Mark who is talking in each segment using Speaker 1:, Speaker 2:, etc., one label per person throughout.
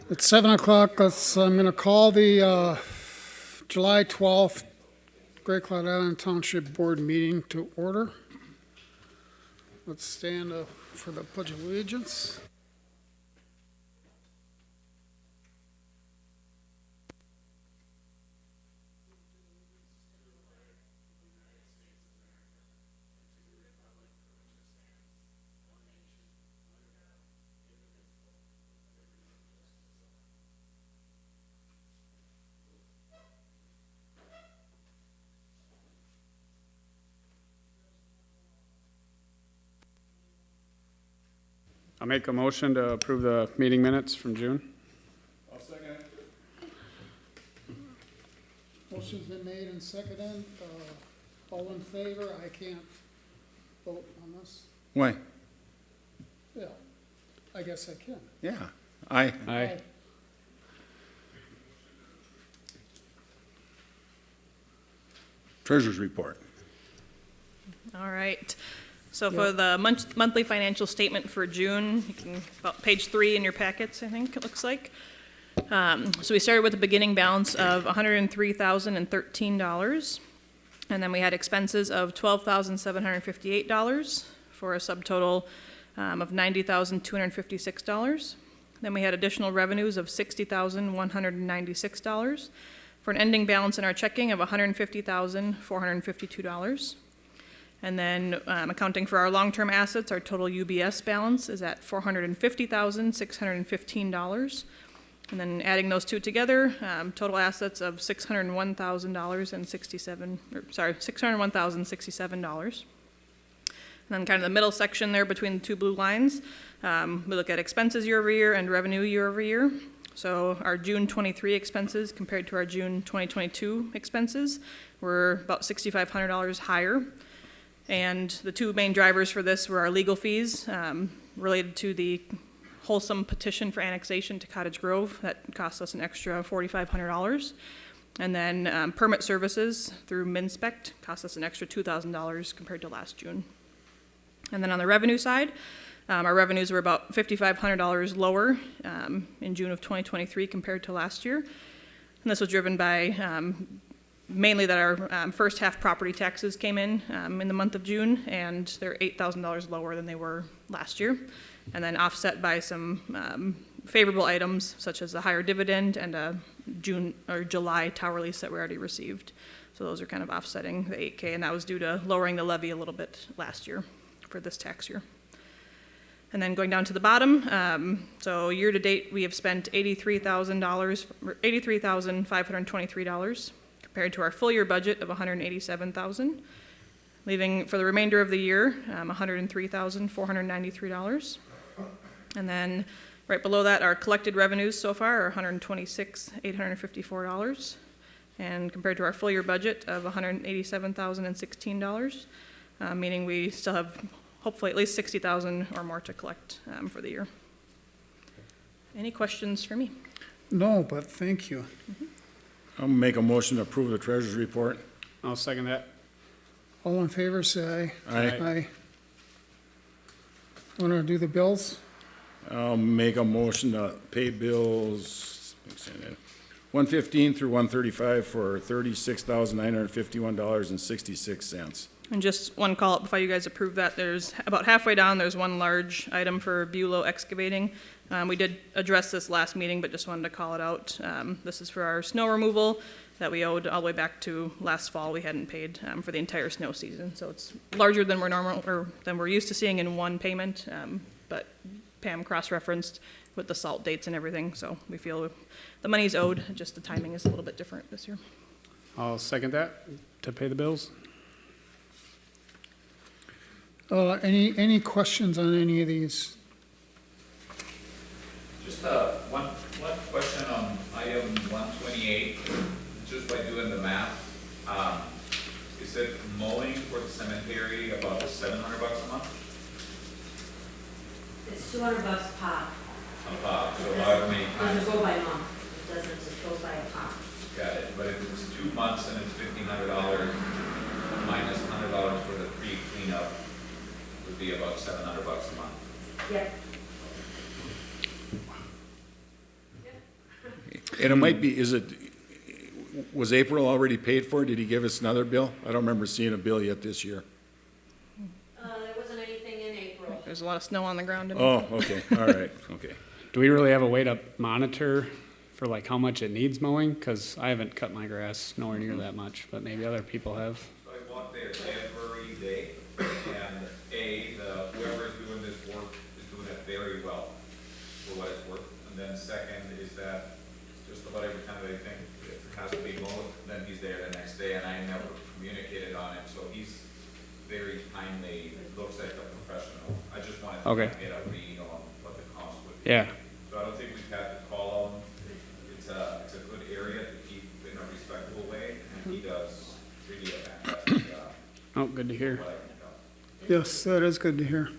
Speaker 1: It's 7 o'clock. I'm going to call the July 12th Great Cloud Island Township Board meeting to order. Let's stand for the Pledge of Allegiance.
Speaker 2: I'll make a motion to approve the meeting minutes from June.
Speaker 3: I'll second.
Speaker 1: Motion's been made and seconded. All in favor? I can't vote on this.
Speaker 3: Why?
Speaker 1: Yeah, I guess I can.
Speaker 3: Yeah. Aye.
Speaker 2: Aye.
Speaker 3: Treasurer's report.
Speaker 4: All right. So for the monthly financial statement for June, you can, about page 3 in your packets, I think it looks like. So we started with a beginning balance of $103,013. And then we had expenses of $12,758 for a subtotal of $90,256. Then we had additional revenues of $60,196 for an ending balance in our checking of $150,452. And then accounting for our long-term assets, our total UBS balance is at $450,615. And then adding those two together, total assets of $601,067. And then kind of the middle section there between the two blue lines, we look at expenses year over year and revenue year over year. So our June 23 expenses compared to our June 2022 expenses were about $6,500 higher. And the two main drivers for this were our legal fees related to the Holcim petition for annexation to Cottage Grove. That cost us an extra $4,500. And then permit services through MinSpect cost us an extra $2,000 compared to last June. And then on the revenue side, our revenues were about $5,500 lower in June of 2023 compared to last year. And this was driven by mainly that our first half property taxes came in the month of June, and they're $8,000 lower than they were last year. And then offset by some favorable items such as the higher dividend and a June or July tower lease that we already received. So those are kind of offsetting the $8K, and that was due to lowering the levy a little bit last year for this tax year. And then going down to the bottom, so year to date we have spent $83,523 compared to our full year budget of $187,000, leaving for the remainder of the year $103,493. And then right below that, our collected revenues so far are $126,854, and compared to our full year budget of $187,016, meaning we still have hopefully at least $60,000 or more to collect for the year. Any questions for me?
Speaker 1: No, but thank you.
Speaker 4: Mm-hmm.
Speaker 3: I'll make a motion to approve the treasurer's report.
Speaker 2: I'll second that.
Speaker 1: All in favor, say aye.
Speaker 3: Aye.
Speaker 1: Aye. Want to do the bills?
Speaker 3: I'll make a motion to pay bills 115 through 135 for $36,951.66.
Speaker 4: And just one call up before you guys approve that. There's about halfway down, there's one large item for Bulow excavating. We did address this last meeting, but just wanted to call it out. This is for our snow removal that we owed all the way back to last fall. We hadn't paid for the entire snow season. So it's larger than we're used to seeing in one payment. But Pam cross-referenced with the salt dates and everything. So we feel the money's owed, just the timing is a little bit different this year.
Speaker 2: I'll second that to pay the bills.
Speaker 1: Any questions on any of these?
Speaker 5: Just one question on item 128, just by doing the math. Is it mowing for the cemetery about $700 a month?
Speaker 6: It's $200 pop.
Speaker 5: A pop, so however many
Speaker 6: It
Speaker 5: times.
Speaker 6: doesn't go by month, it doesn't, it goes by a pop.
Speaker 5: Got it, but if it was 2 months and it's $1,500 minus $100 for the pre-cleanup, would be about $700 a month.
Speaker 6: Yep.
Speaker 3: And it might be, was April already paid for? Did he give us another bill? I don't remember seeing a bill yet this year.
Speaker 6: There wasn't anything in April.
Speaker 4: There's a lot of snow on the ground.
Speaker 3: Oh, okay, all right, okay.
Speaker 2: Do we really have a way to monitor for like how much it needs mowing? Because I haven't cut my grass nowhere near that much, but maybe other people have.
Speaker 5: So I walk there every day, and whoever is doing this work is doing it very well for what it's worth. And then second is that just about every time they think it has to be mowed, then he's there the next day, and I never communicated on it, so he's very timely, looks like a professional. I just wanted to
Speaker 2: Okay.
Speaker 5: get a read on what the cost would be.
Speaker 2: Yeah,
Speaker 5: So I don't think we've had to call him. It's a good area to keep in a respectful way, and he does really a fantastic job.
Speaker 2: oh, good to hear.
Speaker 5: What I can tell.
Speaker 1: Yes, that is good to hear.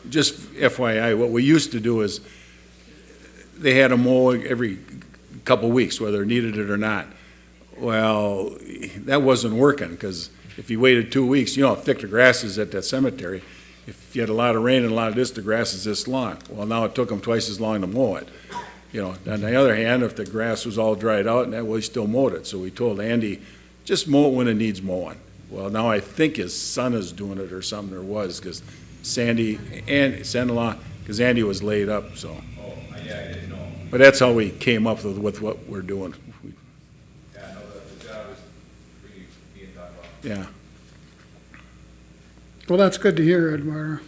Speaker 3: Just FYI, what we used to do is, they had a mow every couple weeks, whether it needed it or not. Well, that wasn't working, because if you waited 2 weeks, you know how thick the grass is at that cemetery. If you had a lot of rain and a lot of this, the grass is this long. Well, now it took them twice as long to mow it. You know, on the other hand, if the grass was all dried out, and that way, he still mowed it. So we told Andy, just mow it when it needs mowing. Well, now I think his son is doing it or something, or was, because Sandy, and son-in-law, because Andy was laid up, so.
Speaker 5: Oh, yeah, I didn't know.
Speaker 3: But that's how we came up with what we're doing.
Speaker 5: Yeah, no, the job is really being done well.
Speaker 3: Yeah.
Speaker 1: Well, that's good to hear, Edmar.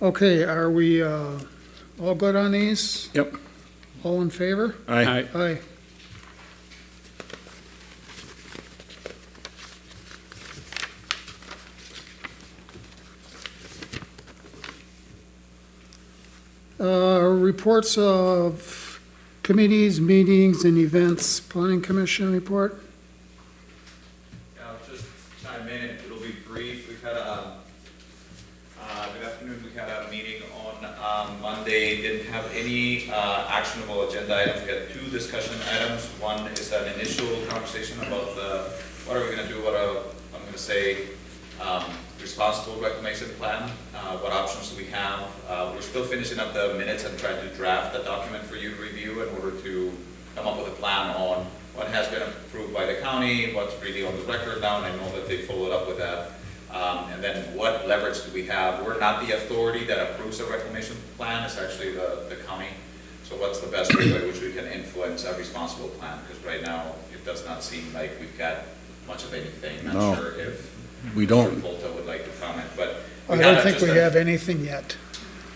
Speaker 1: Okay, are we all good on these?
Speaker 3: Yep.
Speaker 1: All in favor?
Speaker 3: Aye.
Speaker 1: Aye. Reports of committees, meetings, and events. Planning Commission report?
Speaker 5: Yeah, I'll just chime in, it'll be brief. We've had good afternoon, we had a meeting on Monday, didn't have any actionable agenda items. We had 2 discussion items. One is an initial conversation about what are we gonna do, I'm gonna say, responsible reclamation plan, what options do we have. We're still finishing up the minutes and trying to draft the document for you to review in order to come up with a plan on what has been approved by the county, what's really on the record now, and I know that they followed up with that. And then what leverage do we have? We're not the authority that approves a reclamation plan, it's actually the county. So what's the best way by which we can influence a responsible plan? Because right now, it does not seem like we've got much of anything.
Speaker 3: No.
Speaker 5: Not sure if
Speaker 3: We don't.
Speaker 5: Mr. Volta would like to comment, but.
Speaker 1: I don't think we have anything yet.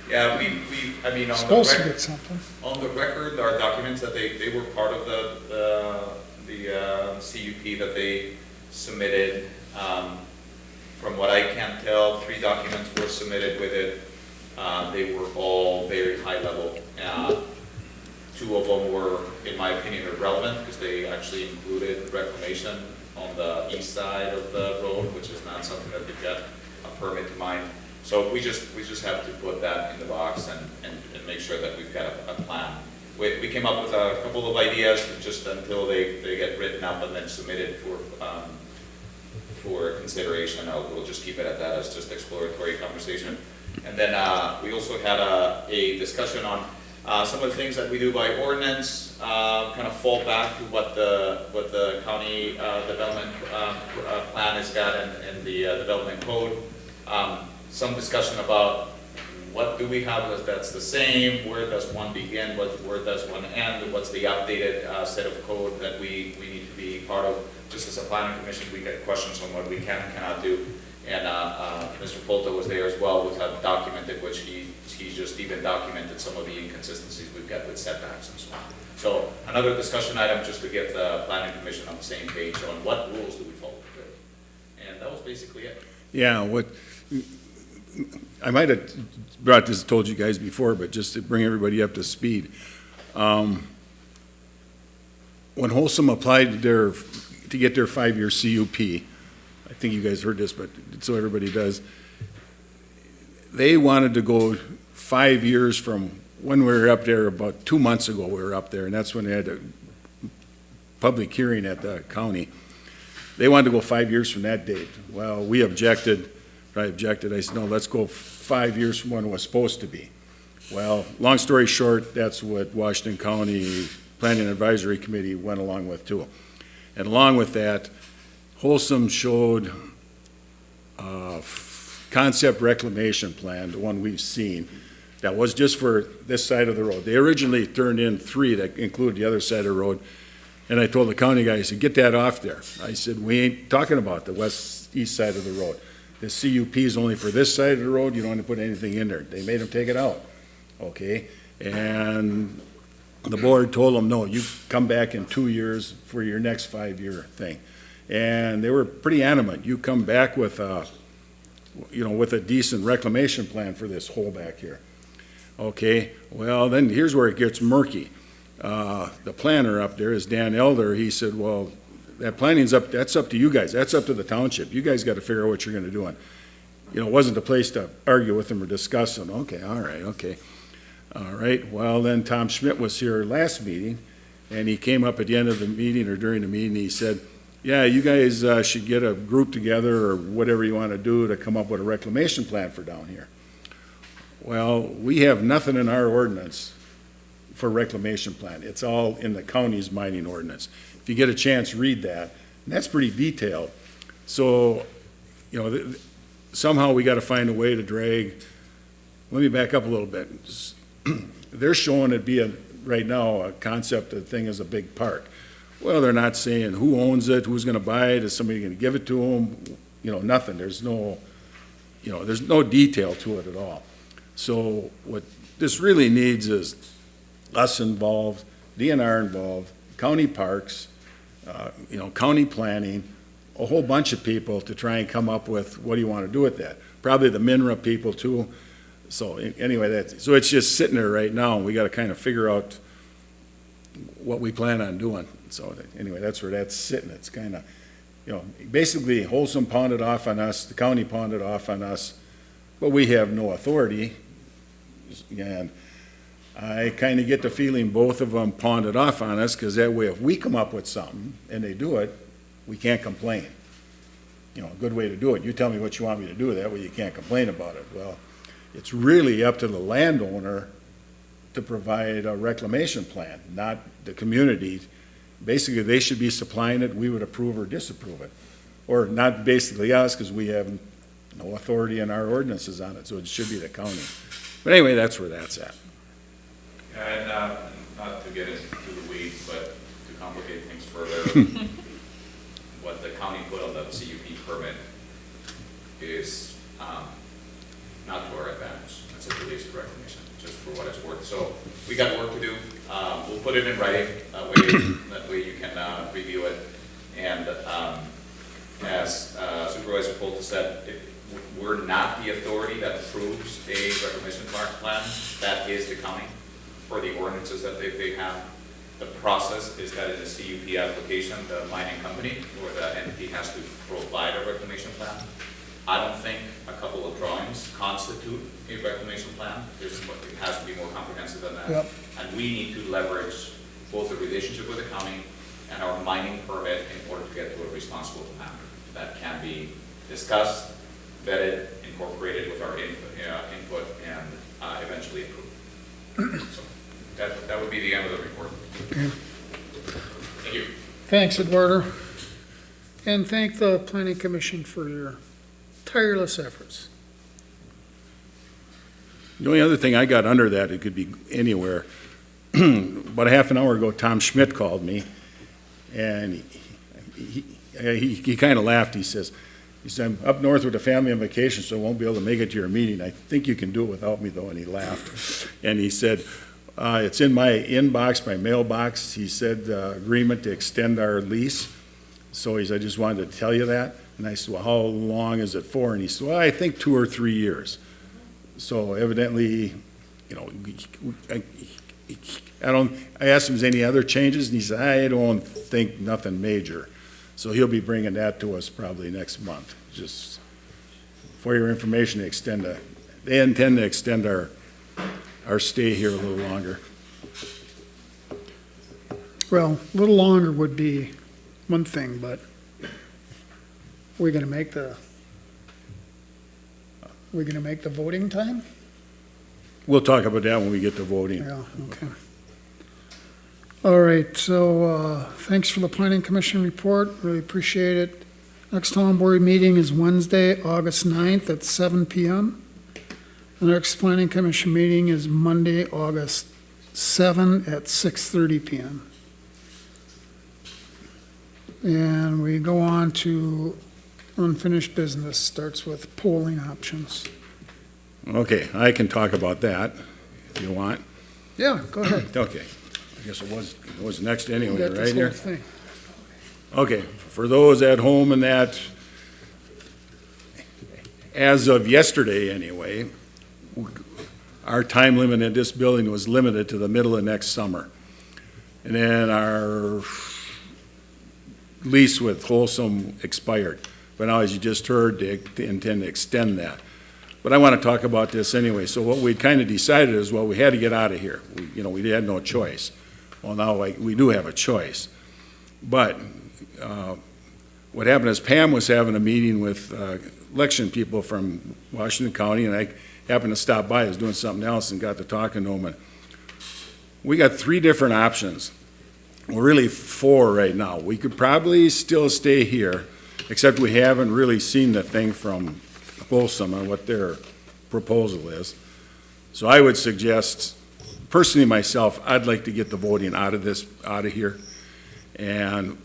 Speaker 5: Yeah, I mean, on the
Speaker 1: Supposed to
Speaker 5: record,
Speaker 1: get something.
Speaker 5: on the record, there are documents that they were part of the CUP that they submitted. From what I can tell, 3 documents were submitted with it. They were all very high level. 2 of them were, in my opinion, irrelevant because they actually included reclamation on the east side of the road, which is not something that we've got a permit to mine. So we just have to put that in the box and make sure that we've got a plan. We came up with a couple of ideas just until they get written up and then submitted for consideration. We'll just keep it at that as just exploratory conversation. And then we also had a discussion on some of the things that we do by ordinance, kind of fall back to what the county development plan has got and the development code. Some discussion about what do we have that's the same, where does one begin, where does one end, what's the updated set of code that we need to be part of. Just as a planning commission, we get questions on what we can and cannot do. And Mr. Polta was there as well with a document in which he just even documented some of the inconsistencies we've got with setbacks and so on. So another discussion item just to get the planning commission on the same page on what rules do we follow. And that was basically it.
Speaker 3: Yeah, I might have brought this, told you guys before, but just to bring everybody up to speed. When Holcim applied to get their 5-year CUP, I think you guys heard this, but so everybody does, they wanted to go 5 years from when we were up there, about 2 months ago we were up there, and that's when they had a public hearing at the county. They wanted to go 5 years from that date. Well, we objected. I objected. I said, no, let's go 5 years from when it was supposed to be. Well, long story short, that's what Washington County Planning Advisory Committee went along with too. And along with that, Holcim showed a concept reclamation plan, the one we've seen, that was just for this side of the road. They originally turned in 3 that included the other side of the road. And I told the county guy, I said, get that off there. I said, we ain't talking about the east side of the road. The CUP is only for this side of the road. You don't want to put anything in there. They made them take it out. Okay? And the board told them, no, you come back in 2 years for your next 5-year thing. And they were pretty adamant. You come back with a decent reclamation plan for this hole back here. Okay, well, then here's where it gets murky. The planner up there is Dan Elder. He said, well, that planning's that's up to you guys. That's up to the township. You guys got to figure out what you're going to do. And, it wasn't the place to argue with them or discuss them. Okay, all right, okay. All right, well, then Tom Schmidt was here last meeting, and he came up at the end of the meeting or during the meeting, he said, yeah, you guys should get a group together or whatever you want to do to come up with a reclamation plan for down here. Well, we have nothing in our ordinance for reclamation plan. It's all in the county's mining ordinance. If you get a chance, read that. And that's pretty detailed. So, somehow we got to find a way to drag. Let me back up a little bit. They're showing it being, right now, a concept of the thing is a big park. Well, they're not saying who owns it, who's going to buy it, is somebody going to give it to them? Nothing. There's no detail to it at all. So what this really needs is us involved, DNR involved, county parks, county planning, a whole bunch of people to try and come up with what do you want to do with that. Probably the MINRA people too. So anyway, so it's just sitting there right now, and we got to kind of figure out what we plan on doing. So anyway, that's where that's sitting. It's kind of, basically Holcim pawned it off on us, the county pawned it off on us, but we have no authority. And I kind of get the feeling both of them pawned it off on us, because that way if we come up with something and they do it, we can't complain. A good way to do it. You tell me what you want me to do, that way you can't complain about it. Well, it's really up to the landowner to provide a reclamation plan, not the community. Basically, they should be supplying it, we would approve or disapprove it. Or not basically us, because we have no authority in our ordinances on it, so it should be the county. But anyway, that's where that's at.
Speaker 5: And not to get into the weeds, but to complicate things further, what the county put on the CUP permit is not to our advantage. It's a release of reclamation, just for what it's worth. So we got work to do. We'll put it in writing. That way you can review it. And as Supervisor Polta said, we're not the authority that approves a reclamation plan. That is the county for the ordinances that they have. The process is that in the CUP application, the mining company or the entity has to provide a reclamation plan. I don't think a couple of drawings constitute a reclamation plan. It has to be more comprehensive than that.
Speaker 1: Yep.
Speaker 5: And we need to leverage both the relationship with the county and our mining permit in order to get to a responsible plan that can be discussed, vetted, incorporated with our input, and eventually approved. So that would be the end of the report.
Speaker 1: Okay.
Speaker 5: Thank you.
Speaker 1: Thanks, Eduardo. And thank the Planning Commission for your tireless efforts.
Speaker 3: The only other thing I got under that, it could be anywhere, about a half an hour ago, Tom Schmidt called me, and he kind of laughed. He says, I'm up north with a family on vacation, so I won't be able to make it to your meeting. I think you can do it without me, though, and he laughed. And he said, it's in my inbox, my mailbox. He said, agreement to extend our lease. So he said, I just wanted to tell you that. And I said, well, how long is it for? And he said, well, I think 2 or 3 years. So evidently, I asked him, is there any other changes? And he said, I don't think nothing major. So he'll be bringing that to us probably next month. Just for your information, they intend to extend our stay here a little longer.
Speaker 1: Well, a little longer would be one thing, but we're gonna make the voting time?
Speaker 3: We'll talk about that when we get to voting.
Speaker 1: Yeah, okay. All right, so, thanks for the planning commission report, really appreciate it. Next town board meeting is Wednesday, August 9th at 7 PM. The next planning commission meeting is Monday, August 7 at 6:30 PM. And we go on to unfinished business, starts with polling options.
Speaker 3: Okay, I can talk about that if you want.
Speaker 1: Yeah, go ahead.
Speaker 3: Okay, I guess it was next
Speaker 1: You
Speaker 3: anyway,
Speaker 1: got
Speaker 3: right
Speaker 1: this whole
Speaker 3: here?
Speaker 1: thing.
Speaker 3: Okay, for those at home and that, as of yesterday anyway, our time limit in this building was limited to the middle of next summer. And then our lease with Holcim expired. But now, as you just heard, they intend to extend that. But I want to talk about this anyway. So what we kind of decided is, well, we had to get out of here. We had no choice. Well, now we do have a choice. But what happened is Pam was having a meeting with election people from Washington County, and I happened to stop by. I was doing something else and got to talking to them. And we got 3 different options. Well, really 4 right now. We could probably still stay here, except we haven't really seen the thing from Holcim on what their proposal is. So I would suggest, personally myself, I'd like to get the voting out of here. And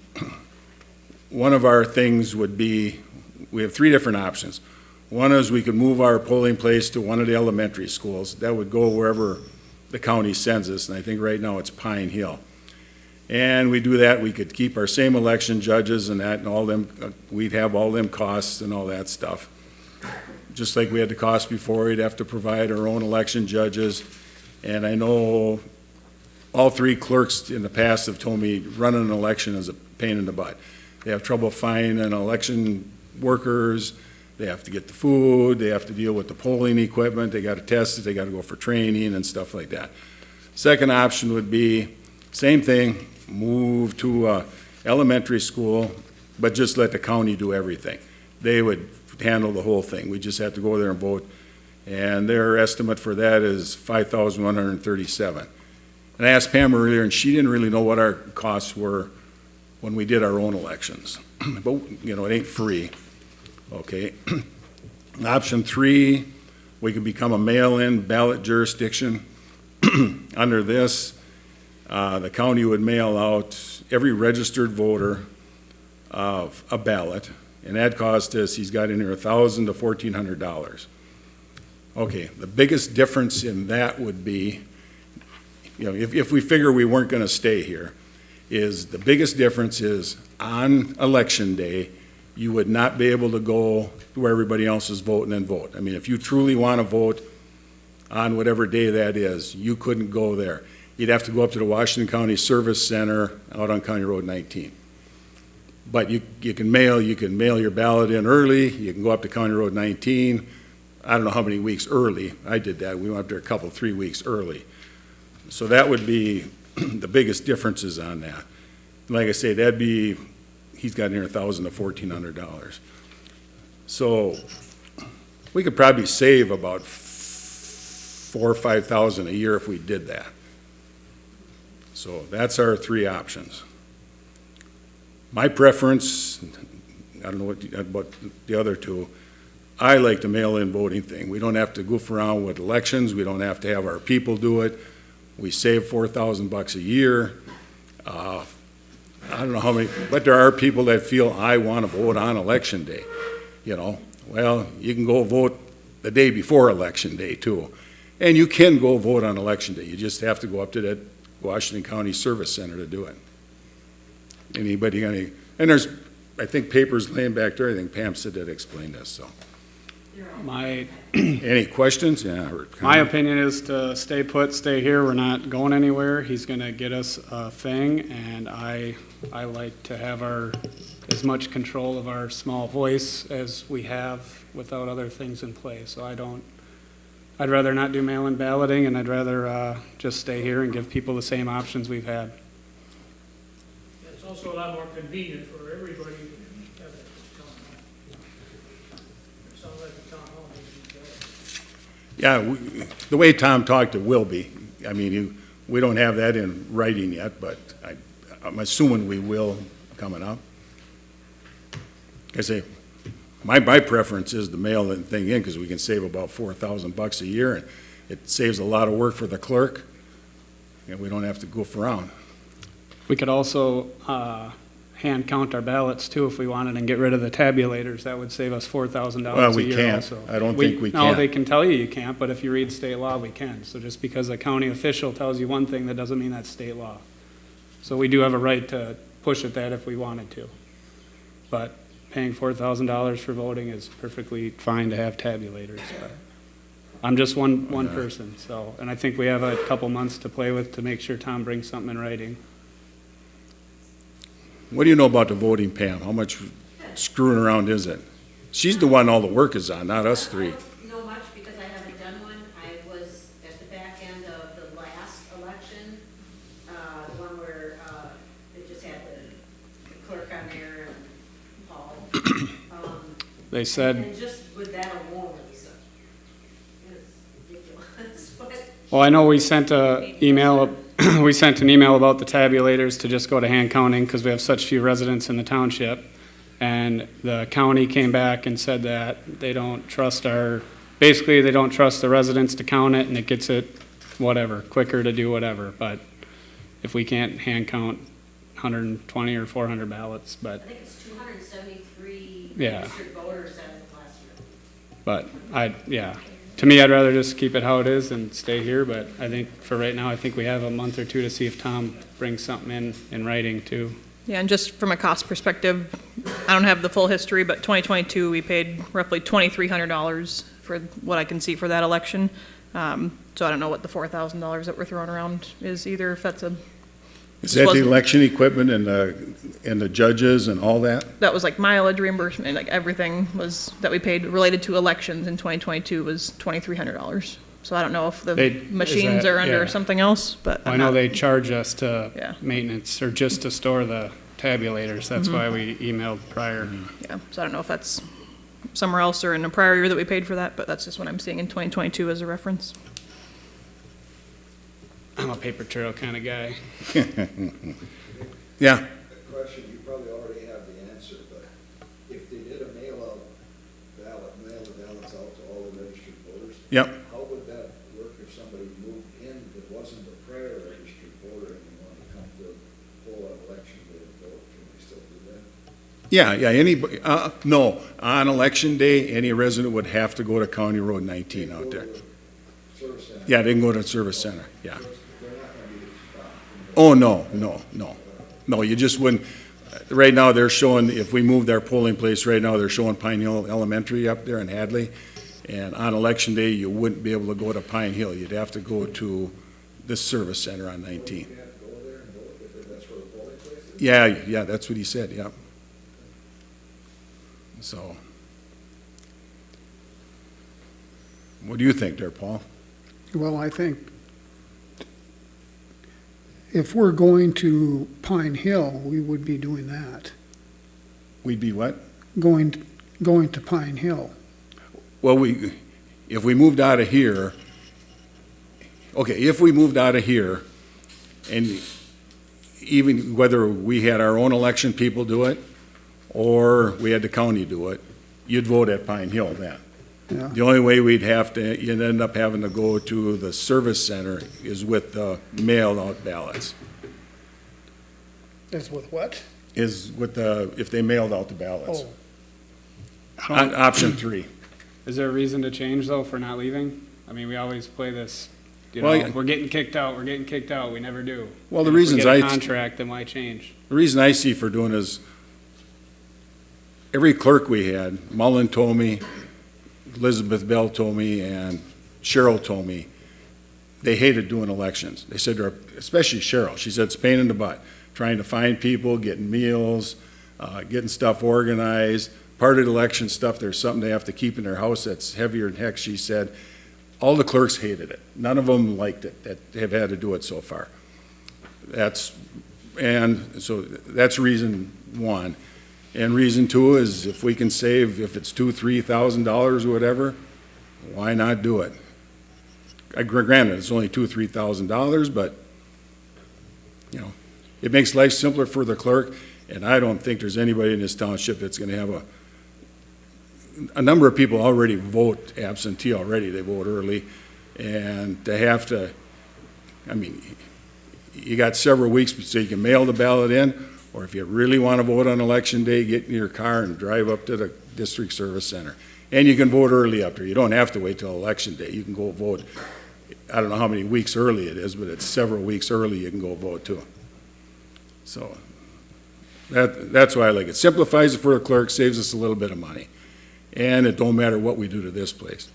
Speaker 3: one of our things would be, we have 3 different options. One is we could move our polling place to one of the elementary schools. That would go wherever the county sends us, and I think right now it's Pine Hill. And we do that, we could keep our same election judges and that, and all them, we'd have all them costs and all that stuff. Just like we had the cost before, we'd have to provide our own election judges. And I know all 3 clerks in the past have told me running an election is a pain in the butt. They have trouble finding election workers, they have to get the food, they have to deal with the polling equipment, they gotta test it, they gotta go for training and stuff like that. Second option would be, same thing, move to elementary school, but just let the county do everything. They would handle the whole thing. We just have to go there and vote. And their estimate for that is $5,137. And I asked Pam earlier, and she didn't really know what our costs were when we did our own elections. But, it ain't free. Okay. Option 3, we could become a mail-in ballot jurisdiction. Under this, the county would mail out every registered voter of a ballot, and that cost us, he's got in here $1,000 to $1,400. Okay, the biggest difference in that would be, if we figure we weren't going to stay here, is the biggest difference is on election day, you would not be able to go where everybody else is voting and vote. I mean, if you truly want to vote on whatever day that is, you couldn't go there. You'd have to go up to the Washington County Service Center out on County Road 19. But you can mail your ballot in early, you can go up to County Road 19, I don't know how many weeks early. I did that, we went up there 3 weeks early. So that would be the biggest differences on that. Like I say, he's got in here $1,000 to $1,400. So we could probably save about $4,000 or $5,000 a year if we did that. So that's our 3 options. My preference, I don't know about the other 2, I like the mail-in voting thing. We don't have to goof around with elections. We don't have to have our people do it. We save $4,000 a year. I don't know how many, but there are people that feel I want to vote on election day. Well, you can go vote the day before election day too. And you can go vote on election day. You just have to go up to that Washington County Service Center to do it. Anybody got any, and there's, I think, papers laying back there. I think Pam said that explained this, so. Any questions? Yeah.
Speaker 2: My opinion is to stay put, stay here. We're not going anywhere. He's going to get us a thing, and I like to have as much control of our small voice as we have without other things in place. So I'd rather not do mail-in balloting, and I'd rather just stay here and give people the same options we've had.
Speaker 7: It's also a lot more convenient for everybody to have it at town hall. It sounds like the town hall needs to be better.
Speaker 3: Yeah, the way Tom talked, it will be. I mean, we don't have that in writing yet, but I'm assuming we will coming up. I say, my preference is to mail the thing in, because we can save about $4,000 a year, and it saves a lot of work for the clerk, and we don't have to goof around.
Speaker 2: We could also hand count our ballots too if we wanted and get rid of the tabulators. That would save us $4,000
Speaker 3: Well,
Speaker 2: a
Speaker 3: we
Speaker 2: year
Speaker 3: can't.
Speaker 2: also.
Speaker 3: I don't think we
Speaker 2: No,
Speaker 3: can.
Speaker 2: they can tell you can't, but if you read state law, we can. So just because a county official tells you one thing, that doesn't mean that's state law. So we do have a right to push at that if we wanted to. But paying $4,000 for voting is perfectly fine to have tabulators. But I'm just one person, so, and I think we have a couple months to play with to make sure Tom brings something in writing.
Speaker 3: What do you know about the voting, Pam? How much screwing around is it? She's the one all the work is on, not us three.
Speaker 6: I don't know much because I haven't done one. I was at the back end of the last election, the one where, it just had the clerk on there and Paul.
Speaker 2: They said,
Speaker 6: And just with that alone, it's ridiculous, but.
Speaker 2: well, I know we sent we sent an email about the tabulators to just go to hand counting because we have such few residents in the township. And the county came back and said that they don't trust basically they don't trust the residents to count it, and it gets it whatever, quicker to do whatever. But if we can't hand count 120 or 400 ballots,
Speaker 6: I think it's 273
Speaker 2: Yeah.
Speaker 6: registered voters as of last year.
Speaker 2: but to me, I'd rather just keep it how it is and stay here. But I think for right now, I think we have a month or two to see if Tom brings something in writing too.
Speaker 4: Yeah, and just from a cost perspective, I don't have the full history, but 2022, we paid roughly $2,300 for what I can see for that election. So I don't know what the $4,000 that we're throwing around is either, if that's
Speaker 3: Is that the election equipment and the judges and all that?
Speaker 4: that was like mileage reimbursement, like everything was, that we paid related to elections in 2022 was $2,300. So I don't know if the
Speaker 2: Is
Speaker 4: machines
Speaker 2: that-
Speaker 4: are under
Speaker 2: yeah.
Speaker 4: something else, but
Speaker 2: I
Speaker 4: I'm
Speaker 2: know
Speaker 4: not-
Speaker 2: they charge us to
Speaker 4: Yeah.
Speaker 2: maintenance or just to store the tabulators. That's why we emailed prior.
Speaker 4: Yeah, so I don't know if that's somewhere else or in a prior year that we paid for that, but that's just what I'm seeing in 2022 as a reference.
Speaker 2: I'm a paper trail kind of guy.
Speaker 3: Yeah,
Speaker 8: The question, you probably already have the answer, but if they did a mail the ballots out to all the registered voters,
Speaker 3: yep.
Speaker 8: how would that work if somebody moved in that wasn't a prior registered voter and they wanted to come to pull an election day and vote? Can they still do that?
Speaker 3: Yeah, anybody, no, on election day, any resident would have to go to County Road 19 out there.
Speaker 8: Service center.
Speaker 3: Yeah, they can go to the service center, yeah.
Speaker 8: They're not gonna be stopped.
Speaker 3: Oh, no. No, you just wouldn't, right now, they're showing, if we moved our polling place, right now, they're showing Pine Hill Elementary up there in Hadley. And on election day, you wouldn't be able to go to Pine Hill. You'd have to go to the service center on 19.
Speaker 8: You can't go there and vote if that's where the polling place is?
Speaker 3: Yeah, that's what he said, yeah. So. What do you think there, Paul?
Speaker 1: Well, I think if we're going to Pine Hill, we would be doing that,
Speaker 3: We'd be what?
Speaker 1: going to Pine Hill.
Speaker 3: Well, if we moved out of here, if we moved out of here, and even whether we had our own election people do it, or we had the county do it, you'd vote at Pine Hill then.
Speaker 1: Yeah.
Speaker 3: The only way you'd end up having to go to the service center is with the mailed-out ballots,
Speaker 1: As with what?
Speaker 3: if they mailed out the ballots.
Speaker 1: Oh,
Speaker 3: Option 3.
Speaker 2: Is there a reason to change though for not leaving? I mean, we always play this,
Speaker 3: Well, yeah.
Speaker 2: we're getting kicked out, we never do.
Speaker 3: Well, the
Speaker 2: And if we
Speaker 3: reasons
Speaker 2: get a
Speaker 3: I-
Speaker 2: contract, then why change?
Speaker 3: The reason I see for doing is, every clerk we had, Mullen told me, Elizabeth Bell told me, and Cheryl told me, they hated doing elections. They said, especially Cheryl, she said it's a pain in the butt, trying to find people, getting meals, getting stuff organized. Part of the election stuff, there's something they have to keep in their house that's heavier than heck, she said. All the clerks hated it. None of them liked it that have had to do it so far. And so that's reason one. And reason two is if we can save, if it's $2,000, $3,000 or whatever, why not do it? Granted, it's only $2,000 or $3,000, but, you know, it makes life simpler for the clerk, and I don't think there's anybody in this township that's gonna have a number of people already vote absentee already, they vote early, and to have to, I mean, you got several weeks so you can mail the ballot in, or if you really want to vote on election day, get in your car and drive up to the district service center. And you can vote early up there. You don't have to wait till election day. You can go vote, I don't know how many weeks early it is, but it's several weeks early you can go vote too. So that's why I like it. Simplifies it for the clerk, saves us a little bit of money. And it don't matter what we do to this place.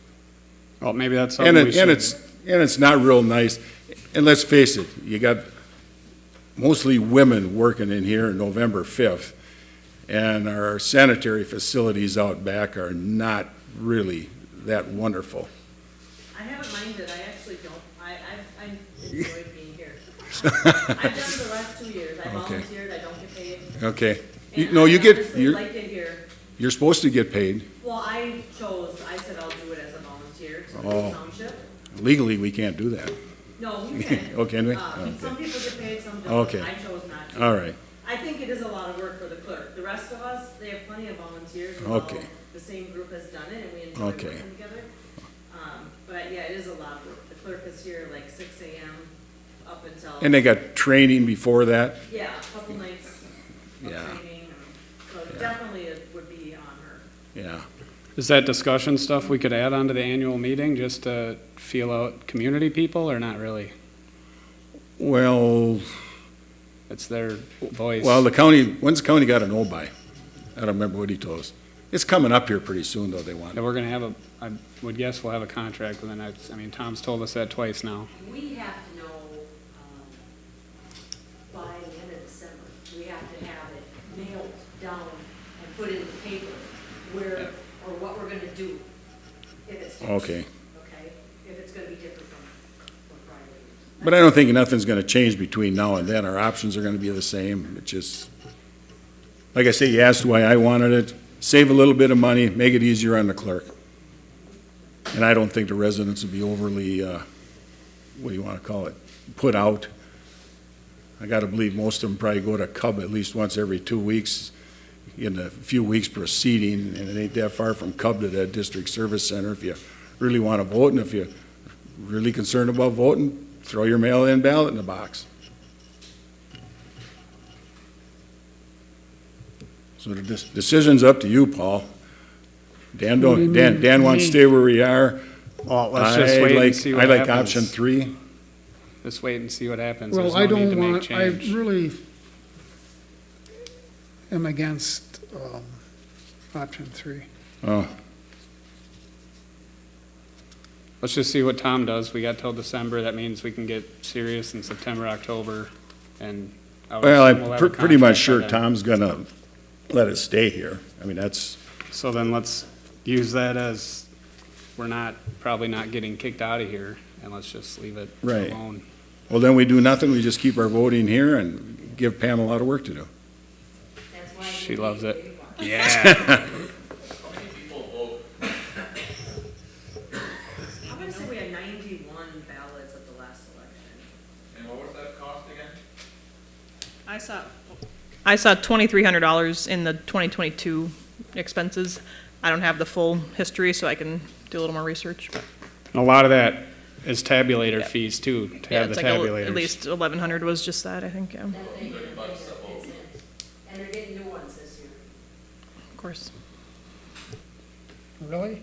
Speaker 2: Well, maybe that's something we should.
Speaker 3: And it's not real nice. And let's face it, you got mostly women working in here on November 5th. And our sanitary facilities out back are not really that wonderful.
Speaker 6: I haven't minded, I actually don't, I enjoyed being here. I've done it the last 2 years, I
Speaker 3: Okay.
Speaker 6: volunteered, I don't get paid.
Speaker 3: Okay.
Speaker 6: And
Speaker 3: No, you
Speaker 6: I
Speaker 3: get,
Speaker 6: honestly like it here.
Speaker 3: you're supposed to get paid.
Speaker 6: Well, I said I'll do it as a volunteer to
Speaker 3: Oh.
Speaker 6: the township.
Speaker 3: Legally, we can't do that.
Speaker 6: No, you can.
Speaker 3: Oh, can we?
Speaker 6: Some
Speaker 3: Okay.
Speaker 6: people get paid, some don't.
Speaker 3: Okay.
Speaker 6: I chose not to.
Speaker 3: All right.
Speaker 6: I think it is a lot of work for the clerk. The rest of us, they have plenty of volunteers.
Speaker 3: Okay.
Speaker 6: The same group has done it and we enjoy
Speaker 3: Okay.
Speaker 6: working together. But yeah, it is a lot of work. The clerk is here like 6 a.m. up until.
Speaker 3: And they got training before that?
Speaker 6: Yeah, a couple nights of
Speaker 3: Yeah.
Speaker 6: training. So definitely it would be on her.
Speaker 3: Yeah.
Speaker 2: Is that discussion stuff we could add onto the annual meeting just to feel out community people, or not really?
Speaker 3: Well,
Speaker 2: It's their voice.
Speaker 3: the county, when's the county got an O-by? I don't remember what he told us. It's coming up here pretty soon, though, they want.
Speaker 2: Yeah, we're gonna have I would guess we'll have a contract within that, I mean, Tom's told us that twice now.
Speaker 6: We have to know, by the end of December, we have to have it nailed down and put in the paper where, or what we're gonna do if it's changed.
Speaker 3: Okay.
Speaker 6: Okay, if it's gonna be different from Friday.
Speaker 3: But I don't think nothing's gonna change between now and then. Our options are gonna be the same. It's just, like I say, you asked why I wanted it. Save a little bit of money, make it easier on the clerk. And I don't think the residents will be overly, what do you want to call it, put out. I got to believe most of them probably go to Cub at least once every 2 weeks in the few weeks preceding, and it ain't that far from Cub to that district service center if you really want to vote, and if you're really concerned about voting, throw your mail-in ballot in the box. So the decision's up to you, Paul. Dan
Speaker 1: What do you mean,
Speaker 3: Dan wants to stay where we are.
Speaker 2: Well, let's just wait and see what
Speaker 3: I like
Speaker 2: happens.
Speaker 3: option 3.
Speaker 2: Just wait and see what happens.
Speaker 1: Well,
Speaker 2: There's
Speaker 1: I
Speaker 2: no need to
Speaker 1: don't
Speaker 2: make
Speaker 1: want, I
Speaker 2: change.
Speaker 1: really am against, option 3.
Speaker 3: Oh,
Speaker 2: Let's just see what Tom does. We got till December. That means we can get serious in September, October, and I would
Speaker 3: well,
Speaker 2: assume we'll have a
Speaker 3: pretty much
Speaker 2: contract
Speaker 3: sure
Speaker 2: by then.
Speaker 3: Tom's gonna let it stay here. I mean, that's,
Speaker 2: So then let's use that as, probably not getting kicked out of here, and let's just leave it
Speaker 3: Right.
Speaker 2: alone.
Speaker 3: well, then we do nothing. We just keep our voting here and give Pam a lot of work to do.
Speaker 6: That's why.
Speaker 2: She loves it. Yeah.
Speaker 5: How many people vote?
Speaker 6: I'm gonna say we had 91 ballots at the last election.
Speaker 5: And what was that cost again?
Speaker 4: I saw $2,300 in the 2022 expenses. I don't have the full history, so I can do a little more research. But
Speaker 2: A lot of that is tabulator
Speaker 4: Yeah.
Speaker 2: fees too, to
Speaker 4: yeah,
Speaker 2: have the
Speaker 4: it's like
Speaker 2: tabulators.
Speaker 4: at least 1,100 was just that, I think, yeah, of
Speaker 6: And they're getting new ones this year.
Speaker 4: course.
Speaker 1: Really?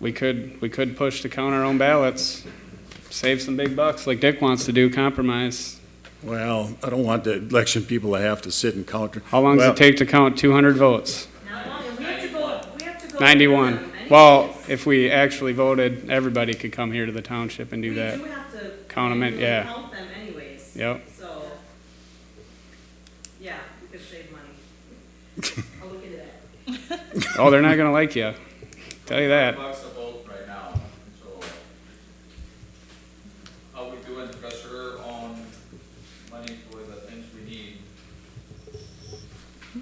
Speaker 2: We could push to count our own ballots, save some big bucks like Dick wants to do, compromise.
Speaker 3: Well, I don't want the election people to have to sit and count.
Speaker 2: How long does
Speaker 3: Well,
Speaker 2: it take to count 200 votes?
Speaker 6: Not long, and we have to go.
Speaker 2: 91.
Speaker 6: through them
Speaker 2: Well,
Speaker 6: anyways.
Speaker 2: if we actually voted, everybody could come here to the township and do that.
Speaker 6: We do have to.
Speaker 2: Count 'em in,
Speaker 6: manually
Speaker 2: yeah.
Speaker 6: Count them anyways.
Speaker 2: Yep.
Speaker 6: So, yeah, we could save money. I'll look into that.
Speaker 2: Oh, they're not gonna like you. Tell you that.
Speaker 5: $5 a vote right now, so. How we doing pressure on money for the things we need?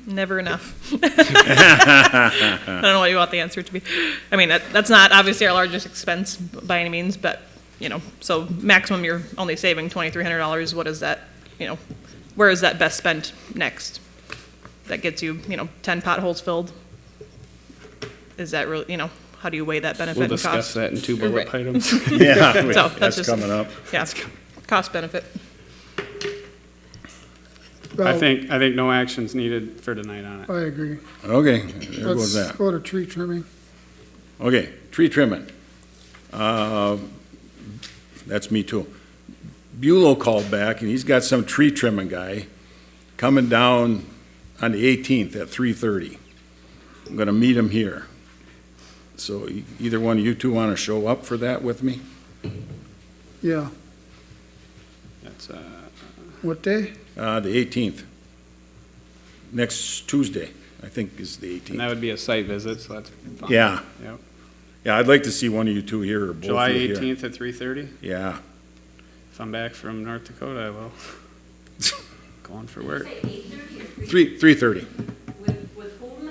Speaker 4: Never enough. I don't know what you want the answer to be. I mean, that's not obviously our largest expense by any means, but, you know, so maximum you're only saving $2,300. What is that, you know, where is that best spent next? That gets you, you know, 10 potholes filled? Is that really, you know, how do you weigh that benefit
Speaker 2: We'll
Speaker 4: and cost?
Speaker 2: discuss that in 2 bullet
Speaker 4: Right.
Speaker 2: items.
Speaker 3: Yeah,
Speaker 4: So that's
Speaker 3: that's
Speaker 4: just-
Speaker 3: coming up.
Speaker 4: Yeah, cost benefit.
Speaker 2: I
Speaker 1: Well,
Speaker 2: think no action's needed for tonight on it.
Speaker 1: I agree.
Speaker 3: Okay, there goes
Speaker 1: Let's
Speaker 3: that.
Speaker 1: go to tree trimming.
Speaker 3: Okay, tree trimming. That's me too. Bulow called back, and he's got some tree trimming guy coming down on the 18th at 3:30. I'm gonna meet him here. So either one of you two want to show up for that with me?
Speaker 1: Yeah,
Speaker 2: That's,
Speaker 1: what day?
Speaker 3: The 18th. Next Tuesday, I think is the
Speaker 2: and
Speaker 3: 18th.
Speaker 2: that would be a site visit, so that's fine.
Speaker 3: Yeah,
Speaker 2: Yep.
Speaker 3: yeah, I'd like to see one of you two here or both
Speaker 2: July
Speaker 3: of you here.
Speaker 2: 18th at 3:30?
Speaker 3: Yeah,
Speaker 2: If I'm back from North Dakota, I will. Going for work.
Speaker 6: Say 8:30 or
Speaker 3: 3:30.
Speaker 6: with whom?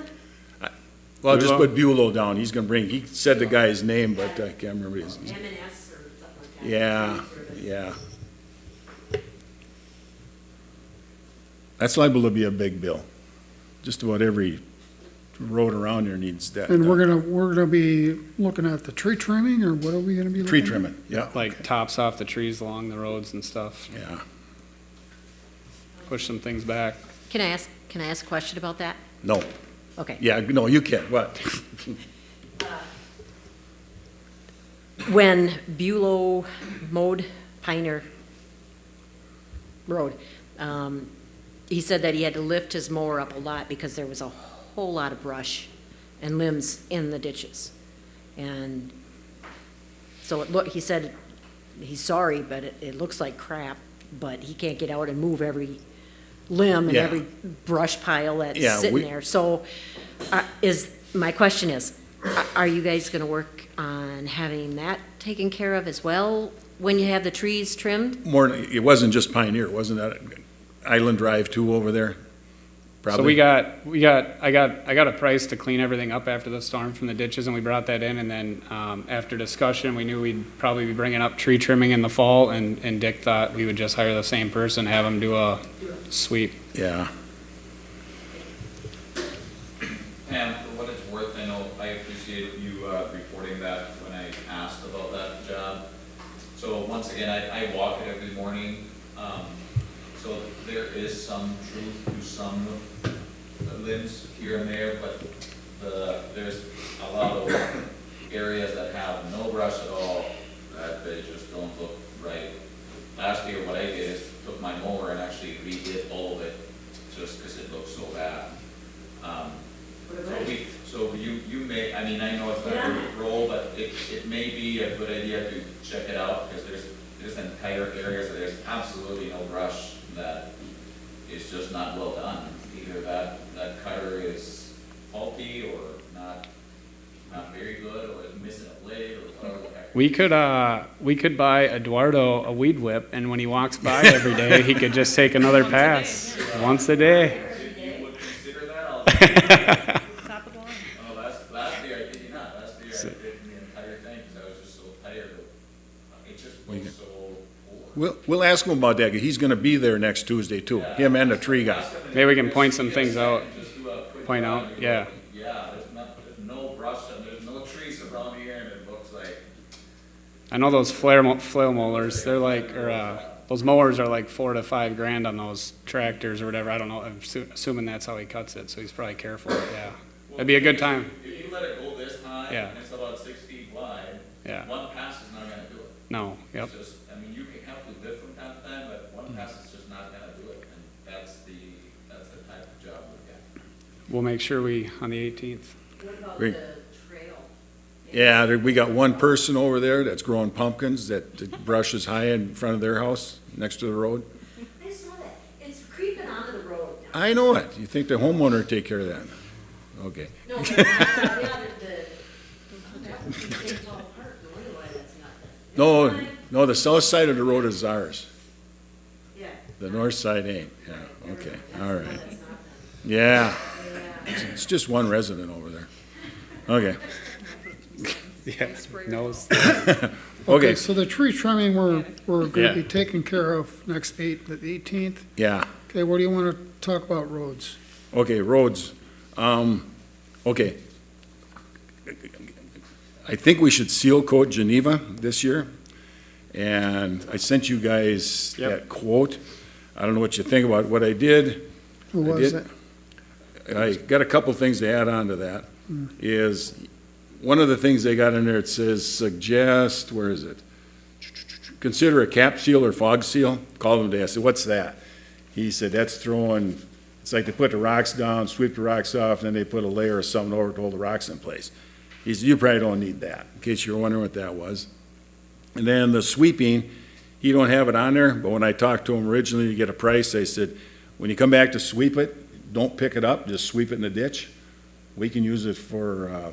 Speaker 3: Well, just
Speaker 2: Bulow?
Speaker 3: put Bulow down. He's gonna bring, he said the guy's name, but I can't remember his.
Speaker 6: M&S or something like that?
Speaker 3: Yeah, yeah. That's liable to be a big bill. Just about every road around here needs that.
Speaker 1: And we're gonna be looking at the tree trimming, or what are we gonna be looking
Speaker 3: Tree
Speaker 1: at?
Speaker 3: trimming, yeah.
Speaker 2: Like tops off the trees along the roads and stuff.
Speaker 3: Yeah,
Speaker 2: Push some things back.
Speaker 9: Can I ask a question about that?
Speaker 3: no,
Speaker 9: Okay.
Speaker 3: yeah, no, you can't, what?
Speaker 9: When Bulow mowed Pioneer Road, he said that he had to lift his mower up a lot because there was a whole lot of brush and limbs in the ditches. And so he said he's sorry, but it looks like crap, but he can't get out and move every limb and
Speaker 3: Yeah.
Speaker 9: every brush pile that's
Speaker 3: Yeah,
Speaker 9: sitting
Speaker 3: we-
Speaker 9: there. So my question is, are you guys gonna work on having that taken care of as well when you have the trees trimmed?
Speaker 3: More, it wasn't just Pioneer, wasn't that Island Drive too over there?
Speaker 2: So
Speaker 3: Probably.
Speaker 2: I got a price to clean everything up after the storm from the ditches, and we brought that in, and then, after discussion, we knew we'd probably be bringing up tree trimming in the fall, and Dick thought we would just hire the same person, have him do a sweep.
Speaker 3: Yeah,
Speaker 5: Pam, for what it's worth, I know, I appreciate you reporting that when I asked about that job. So once again, I walk it every morning, so there is some truth to some limbs here and there, but there's a lot of areas that have no brush at all, that they just don't look right. Last year, what I did is took my mower and actually redid all of it, just because it looked so bad. So you may, I mean, I know it's not your role, but it may be a good idea to check it out, because there's entire areas that there's absolutely no brush that is just not well done. Either that cutter is faulty or not very good, or is missing a blade, or whatever the heck.
Speaker 2: We could buy Eduardo a weed whip, and when he walks by every day, he could just take another pass, once a day.
Speaker 5: You would consider that?
Speaker 4: Top of the line.
Speaker 5: Oh, last year I did not. Last year I did the entire thing, because I was just so tired of, it just was so poor.
Speaker 3: we'll ask him about that, 'cause he's gonna be there next Tuesday too, him and the tree guy.
Speaker 2: Maybe we can point some things out.
Speaker 5: Just do a quick
Speaker 2: Point out,
Speaker 5: run.
Speaker 2: yeah.
Speaker 5: Yeah, there's no brush, and there's no trees around here, and it looks like,
Speaker 2: I know those flail mowers, they're like, or, those mowers are like $4 to $5 grand on those tractors or whatever, I don't know, I'm assuming that's how he cuts it, so he's probably careful, yeah. It'd be a good time,
Speaker 5: if you let it go this high,
Speaker 2: Yeah.
Speaker 5: and it's about 6 feet wide,
Speaker 2: yeah,
Speaker 5: one pass is not gonna do it.
Speaker 2: no, yep.
Speaker 5: It's just, I mean, you can have to lift from time to time, but one pass is just not gonna do it, and that's the type of job we got.
Speaker 2: We'll make sure on the 18th.
Speaker 6: What about
Speaker 3: Great.
Speaker 6: the trail?
Speaker 3: Yeah, we got one person over there that's growing pumpkins, that the brush is high in front of their house, next to the road.
Speaker 6: I saw that. It's creeping onto the road now.
Speaker 3: I know it. You think the homeowner would take care of that? Okay.
Speaker 6: No, but the other, things all apart. No wonder why that's not done.
Speaker 3: No, the south side of the road is ours.
Speaker 6: Yeah.
Speaker 3: The north side ain't. Yeah, okay, all right.
Speaker 6: That's not done.
Speaker 3: Yeah, It's just one resident over there. Okay,
Speaker 2: Yeah, no,
Speaker 3: okay,
Speaker 1: So the tree trimming, we're gonna be
Speaker 2: Yeah.
Speaker 1: taking care of next the 18th.
Speaker 3: yeah.
Speaker 1: Okay, what do you wanna talk about roads?
Speaker 3: Okay, roads. Okay. I think we should seal coat Geneva this year. And I sent you guys
Speaker 2: Yep.
Speaker 3: that quote. I don't know what you think about what I did.
Speaker 1: Who
Speaker 3: I
Speaker 1: was
Speaker 3: did.
Speaker 1: it?
Speaker 3: I got a couple things to add on to that. Is one of the things they got in there, it says suggest, where is it? Consider a cap seal or fog seal. Called him today. I said, what's that? He said, that's throwing, it's like they put the rocks down, sweep the rocks off, and then they put a layer of something over to hold the rocks in place. He said, you probably don't need that, in case you're wondering what that was. And then the sweeping, he don't have it on there, but when I talked to him originally to get a price, I said, when you come back to sweep it, don't pick it up, just sweep it in the ditch. We can use it for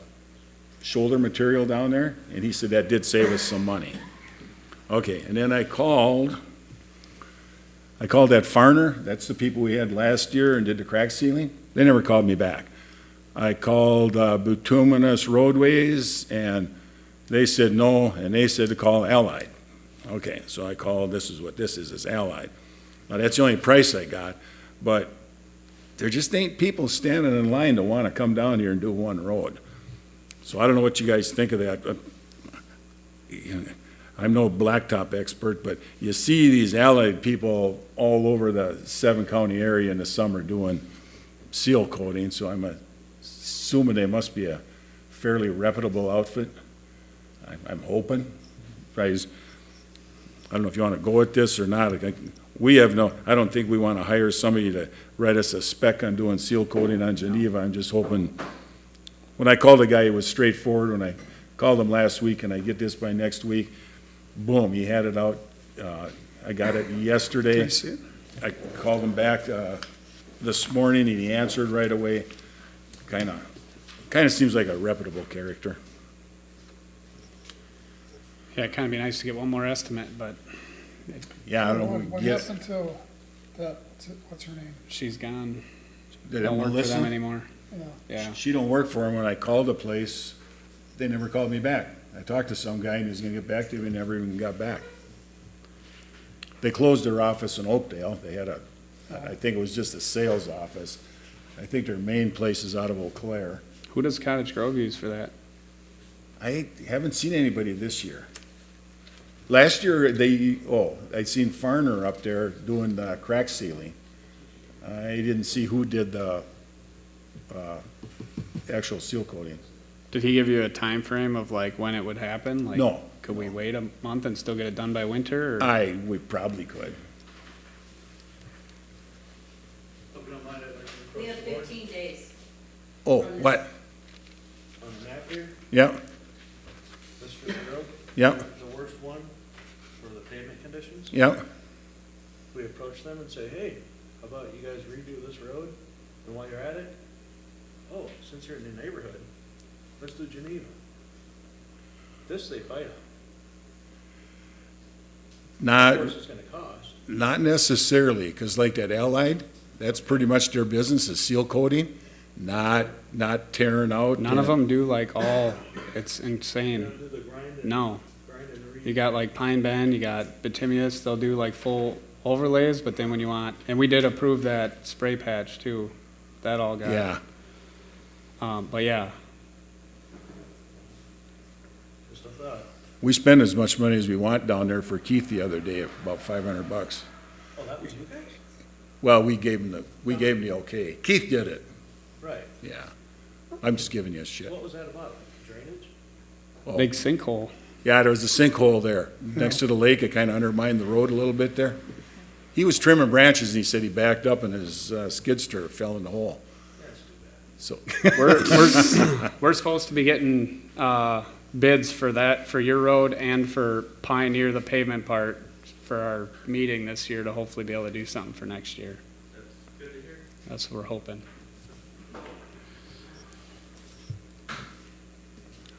Speaker 3: shoulder material down there, and he said that did save us some money. Okay, and then I called that Farner, that's the people we had last year and did the crack sealing. They never called me back. I called Bituminous Roadways, and they said no, and they said to call Allied. Okay, so I called, this is what this is Allied. Now, that's the only price I got, but there just ain't people standing in line to want to come down here and do one road. So I don't know what you guys think of that. I'm no blacktop expert, but you see these Allied people all over the 7-county area in the summer doing seal coating, so I'm assuming they must be a fairly reputable outfit. I'm hoping. I don't know if you want to go with this or not. I don't think we want to hire somebody to write us a spec on doing seal coating on Geneva. I'm just hoping, when I called the guy, he was straightforward. When I called him last week, and I get this by next week, boom, he had it out. I got it yesterday.
Speaker 1: Can I see it?
Speaker 3: I called him back this morning, and he answered right away. Kind of seems like a reputable character.
Speaker 2: yeah, it'd kind of be nice to get one more estimate, but
Speaker 3: Yeah, I don't know.
Speaker 1: What
Speaker 3: Yes.
Speaker 1: happened to that, what's her name?
Speaker 2: she's gone.
Speaker 3: Did
Speaker 2: Don't work for
Speaker 3: Melissa?
Speaker 2: them anymore.
Speaker 1: Yeah.
Speaker 2: Yeah.
Speaker 3: She don't work for him. When I called the place, they never called me back. I talked to some guy and he was gonna get back to me, and never even got back. They closed their office in Oakdale. They had I think it was just a sales office. I think their main place is out of Eau Claire.
Speaker 2: Who does Cottage Grove use for that?
Speaker 3: I haven't seen anybody this year. Last year, I seen Farner up there doing the crack sealing. I didn't see who did the actual seal coating.
Speaker 2: Did he give you a time frame of like when it would happen? Like,
Speaker 3: No.
Speaker 2: Could we wait a month and still get it done by winter? Or?
Speaker 3: We probably could.
Speaker 7: Hope you don't mind it, like,
Speaker 6: We have
Speaker 7: across the board.
Speaker 6: 15 days.
Speaker 3: Oh, what?
Speaker 10: On the map here,
Speaker 3: Yeah,
Speaker 10: this street road,
Speaker 3: yeah,
Speaker 10: the worst one for the pavement conditions,
Speaker 3: yeah.
Speaker 10: we approach them and say, hey, how about you guys redo this road? And while you're at it, oh, since you're in the neighborhood, let's do Geneva. This they bite on. Of course, it's gonna cost.
Speaker 3: Not necessarily, because like that Allied, that's pretty much their business is seal coating, not tearing out.
Speaker 2: None of them do like all. It's
Speaker 10: You
Speaker 2: insane.
Speaker 10: don't do the grind and,
Speaker 2: No,
Speaker 10: grind and read.
Speaker 2: you got like Pine Bend, you got Bituminous. They'll do like full overlays, but then when you want, and we did approve that spray patch too. That all got.
Speaker 3: Yeah,
Speaker 2: But yeah,
Speaker 10: Just a thought.
Speaker 3: we spend as much money as we want down there for Keith the other day, about $500.
Speaker 10: Oh, that was you guys?
Speaker 3: Well, we gave him the okay. Keith did it,
Speaker 10: Right.
Speaker 3: yeah. I'm just giving you shit.
Speaker 10: What was that about? Drainage?
Speaker 3: Oh.
Speaker 2: big sinkhole.
Speaker 3: Yeah, there was a sinkhole there next to the lake. It kind of undermined the road a little bit there. He was trimming branches, and he said he backed up and his skid steer fell in the hole.
Speaker 10: That's too bad.
Speaker 3: So,
Speaker 2: We're supposed to be getting bids for that, for your road and for Pioneer, the pavement part, for our meeting this year to hopefully be able to do something for next year.
Speaker 10: That's good to hear.
Speaker 2: That's what we're hoping.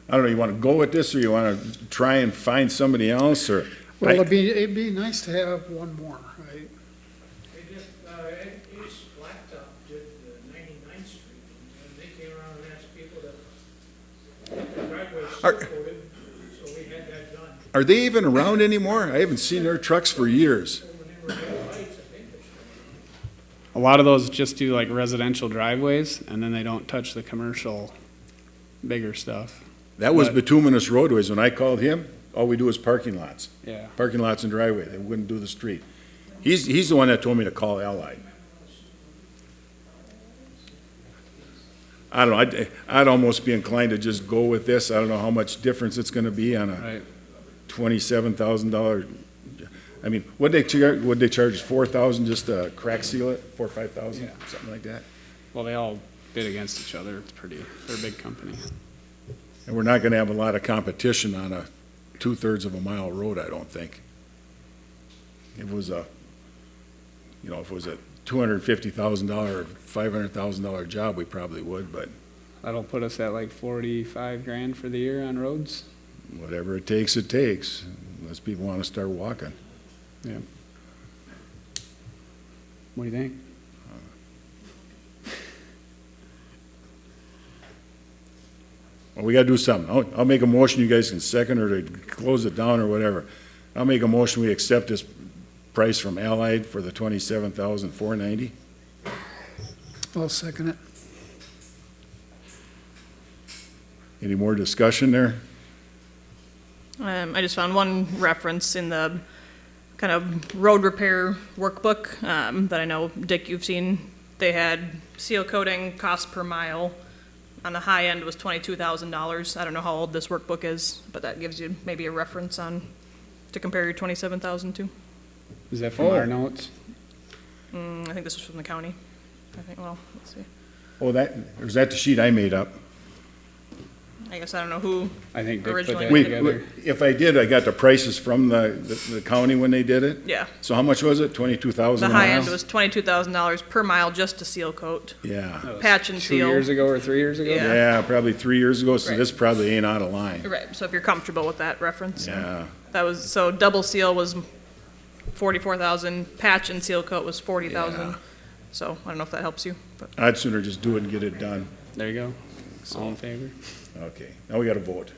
Speaker 3: I don't know, you want to go with this, or you want to try and find somebody else, or?
Speaker 1: Well,
Speaker 3: I-
Speaker 1: it'd be nice to have one more, right?
Speaker 7: They just, East Blacktop did the 99th Street, and
Speaker 3: Are they even around anymore? I haven't seen their trucks for years.
Speaker 2: A lot of those just do like residential driveways, and then they don't touch the commercial, bigger stuff.
Speaker 3: That was
Speaker 2: But-
Speaker 3: bituminous roadways. When I called him, all we do is parking lots.
Speaker 2: Yeah.
Speaker 3: Parking lots and driveway. They wouldn't do the street. He's the one that told me to call Allied. I don't know, I'd almost be inclined to just go with this. I don't know how much difference it's gonna be on a
Speaker 2: Right.
Speaker 3: $27,000. I mean, what'd they charge us, 4,000 just to crack seal it, 4 or 5,000,
Speaker 2: Yeah.
Speaker 3: something like that?
Speaker 2: Well, they all bid against each other. It's they're a big company.
Speaker 3: And we're not gonna have a lot of competition on a 2/3 of a mile road, I don't think. If it was a $250,000 or $500,000 job, we probably would, but
Speaker 2: That'll put us at like 45 grand for the year on roads.
Speaker 3: whatever it takes, unless people wanna start walking.
Speaker 2: Yeah. What do you think?
Speaker 3: Well, we gotta do something. I'll make a motion, you guys can second or to close it down or whatever. I'll make a motion, we accept this price from Allied for the $27,490.
Speaker 1: I'll second it.
Speaker 3: Any more discussion there?
Speaker 4: I just found one reference in the kind of road repair workbook that I know, Dick, you've seen. They had seal coating cost per mile. On the high end was $22,000. I don't know how old this workbook is, but that gives you maybe a reference to compare your 27,000 to.
Speaker 2: Is that from our notes?
Speaker 4: I think this was from the county. I think, well, let's see.
Speaker 3: Oh, or is that the sheet I made up?
Speaker 4: I guess I don't know who.
Speaker 2: I think Dick put
Speaker 4: Originally
Speaker 2: that
Speaker 4: we-
Speaker 2: together.
Speaker 3: If I did, I got the prices from the county when they did it.
Speaker 4: Yeah.
Speaker 3: So how much was it? 22,000
Speaker 4: The
Speaker 3: a
Speaker 4: high
Speaker 3: mile?
Speaker 4: end was $22,000 per mile just to seal coat.
Speaker 3: Yeah,
Speaker 2: That was
Speaker 4: Patch and
Speaker 2: 2
Speaker 4: seal.
Speaker 2: years ago or 3 years ago?
Speaker 4: Yeah.
Speaker 3: yeah, probably 3 years ago, so
Speaker 4: Right.
Speaker 3: this probably ain't out of line.
Speaker 4: Right, so if you're comfortable with that reference.
Speaker 3: Yeah,
Speaker 4: That was, so double seal was 44,000, patch and seal coat was 40,000.
Speaker 3: Yeah.
Speaker 4: So I don't know if that helps you, but
Speaker 3: I'd sooner just do it and get it done.
Speaker 2: There you go. All in favor?
Speaker 3: Okay, now we gotta vote.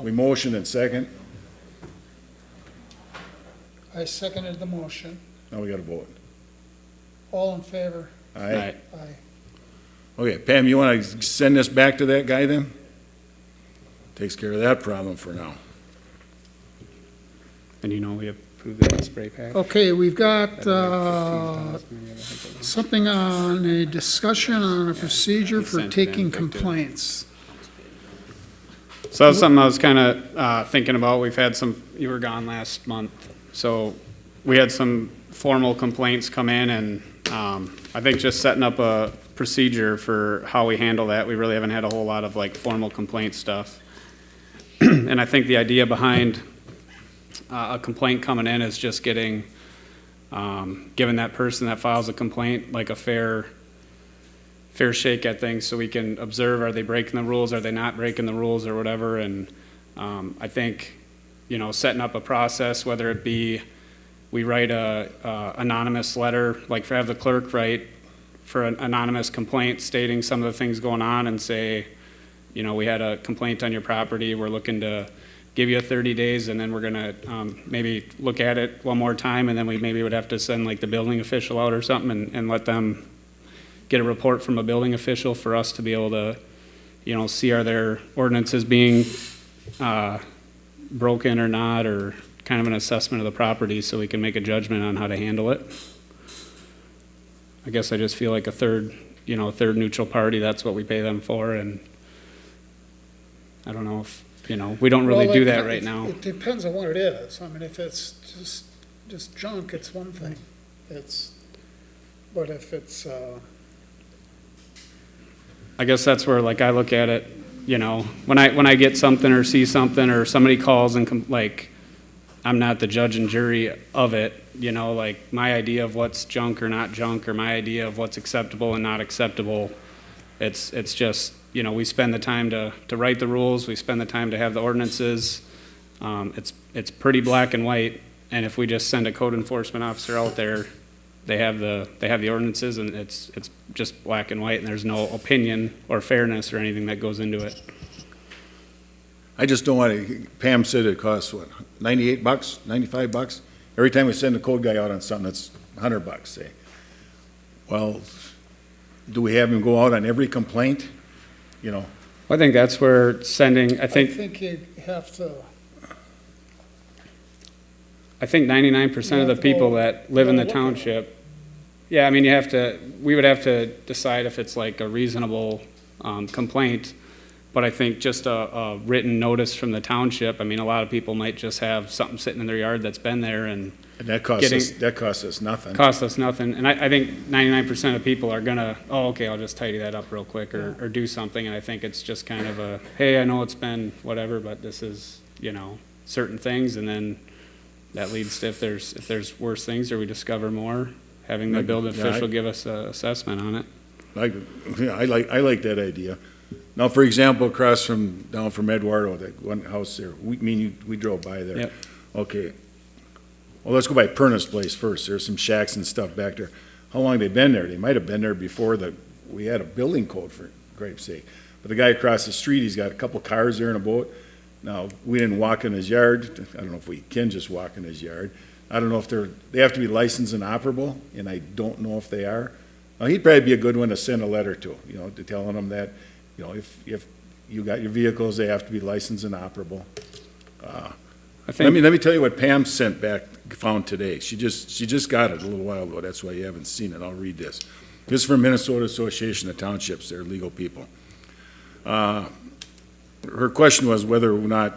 Speaker 3: We motion and second,
Speaker 1: I seconded the motion.
Speaker 3: now we gotta vote.
Speaker 1: All in favor?
Speaker 3: Aye.
Speaker 2: Right.
Speaker 1: Aye.
Speaker 3: Okay, Pam, you wanna send this back to that guy then? Takes care of that problem for now.
Speaker 2: And you know we approved that spray pack?
Speaker 1: Okay, we've got something on a discussion on a procedure for
Speaker 2: Consent to
Speaker 1: taking
Speaker 2: vindictive.
Speaker 1: complaints.
Speaker 2: So that's something I was kind of thinking about. We've had you were gone last month, so we had some formal complaints come in, and I think just setting up a procedure for how we handle that. We really haven't had a whole lot of like formal complaint stuff. And I think the idea behind a complaint coming in is just giving that person that files a complaint like a fair shake at things, so we can observe, are they breaking the rules, are they not breaking the rules, or whatever. And I think, setting up a process, whether it be we write a anonymous letter, like have the clerk write for an anonymous complaint stating some of the things going on, and say, we had a complaint on your property, we're looking to give you 30 days, and then we're gonna maybe look at it one more time, and then we maybe would have to send like the building official out or something, and let them get a report from a building official for us to be able to, see are their ordinances being broken or not, or kind of an assessment of the property, so we can make a judgment on how to handle it. I guess I just feel like a third neutral party, that's what we pay them for, and I don't know if, we don't really
Speaker 1: Well,
Speaker 2: do that right now.
Speaker 1: It depends on what it is. I mean, if it's just junk, it's one thing. But if it's,
Speaker 2: I guess that's where, like, I look at it, when I get something or see something, or somebody calls and I'm not the judge and jury of it, like my idea of what's junk or not junk, or my idea of what's acceptable and not acceptable. It's just, we spend the time to write the rules, we spend the time to have the ordinances. It's pretty black and white, and if we just send a code enforcement officer out there, they have the ordinances, and it's just black and white, and there's no opinion or fairness or anything that goes into it.
Speaker 3: I just don't want to, Pam said it costs, what, $98, $95? Every time we send a code guy out on something, it's $100, say. Well, do we have him go out on every complaint? You know,
Speaker 2: I think that's where sending, I
Speaker 1: I
Speaker 2: think
Speaker 1: think you have to,
Speaker 2: 99% of the people
Speaker 1: go-
Speaker 2: that live in the
Speaker 1: go look at it.
Speaker 2: township, yeah, I mean, we would have to decide if it's like a reasonable complaint, but I think just a written notice from the township, I mean, a lot of people might just have something sitting in their yard that's been there and
Speaker 3: and that costs us,
Speaker 2: Getting-
Speaker 3: nothing.
Speaker 2: cost us nothing, and I think 99% of people are gonna, oh, okay, I'll just tidy that up real quick, or do something, and I think it's just kind of a, hey, I know it's been whatever, but this is, certain things, and then that leads to if there's worse things, or we discover more, having the building
Speaker 3: Yeah,
Speaker 2: official give us an assessment on it.
Speaker 3: I like that idea. Now, for example, down from Eduardo, that one house there, we drove by there.
Speaker 2: Yep.
Speaker 3: Okay. Well, let's go by Perna's place first. There's some shacks and stuff back there. How long they been there? They might have been there before we had a building code, for grape's sake. But the guy across the street, he's got a couple cars there and a boat. Now, we didn't walk in his yard. I don't know if we can just walk in his yard. I don't know if they have to be licensed and operable, and I don't know if they are. Now, he'd probably be a good one to send a letter to, to telling them that, if you got your vehicles, they have to be licensed and operable.
Speaker 2: I think,
Speaker 3: Let me tell you what Pam found today. She just got it a little while ago. That's why you haven't seen it. I'll read this. This is from Minnesota Association of Townships. They're legal people. Her question was whether or not,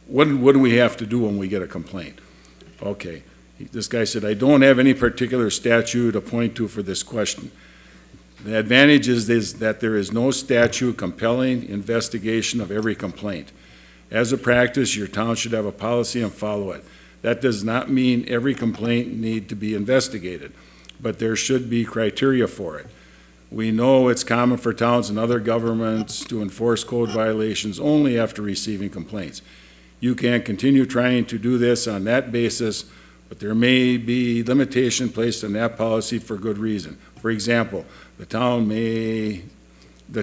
Speaker 3: what do we have to do when we get a complaint? Okay. This guy said, I don't have any particular statute to point to for this question. The advantage is that there is no statute compelling investigation of every complaint. As a practice, your town should have a policy and follow it. That does not mean every complaint need to be investigated, but there should be criteria for it. We know it's common for towns and other governments to enforce code violations only after receiving complaints. You can continue trying to do this on that basis, but there may be limitation placed on that policy for good reason. For example, the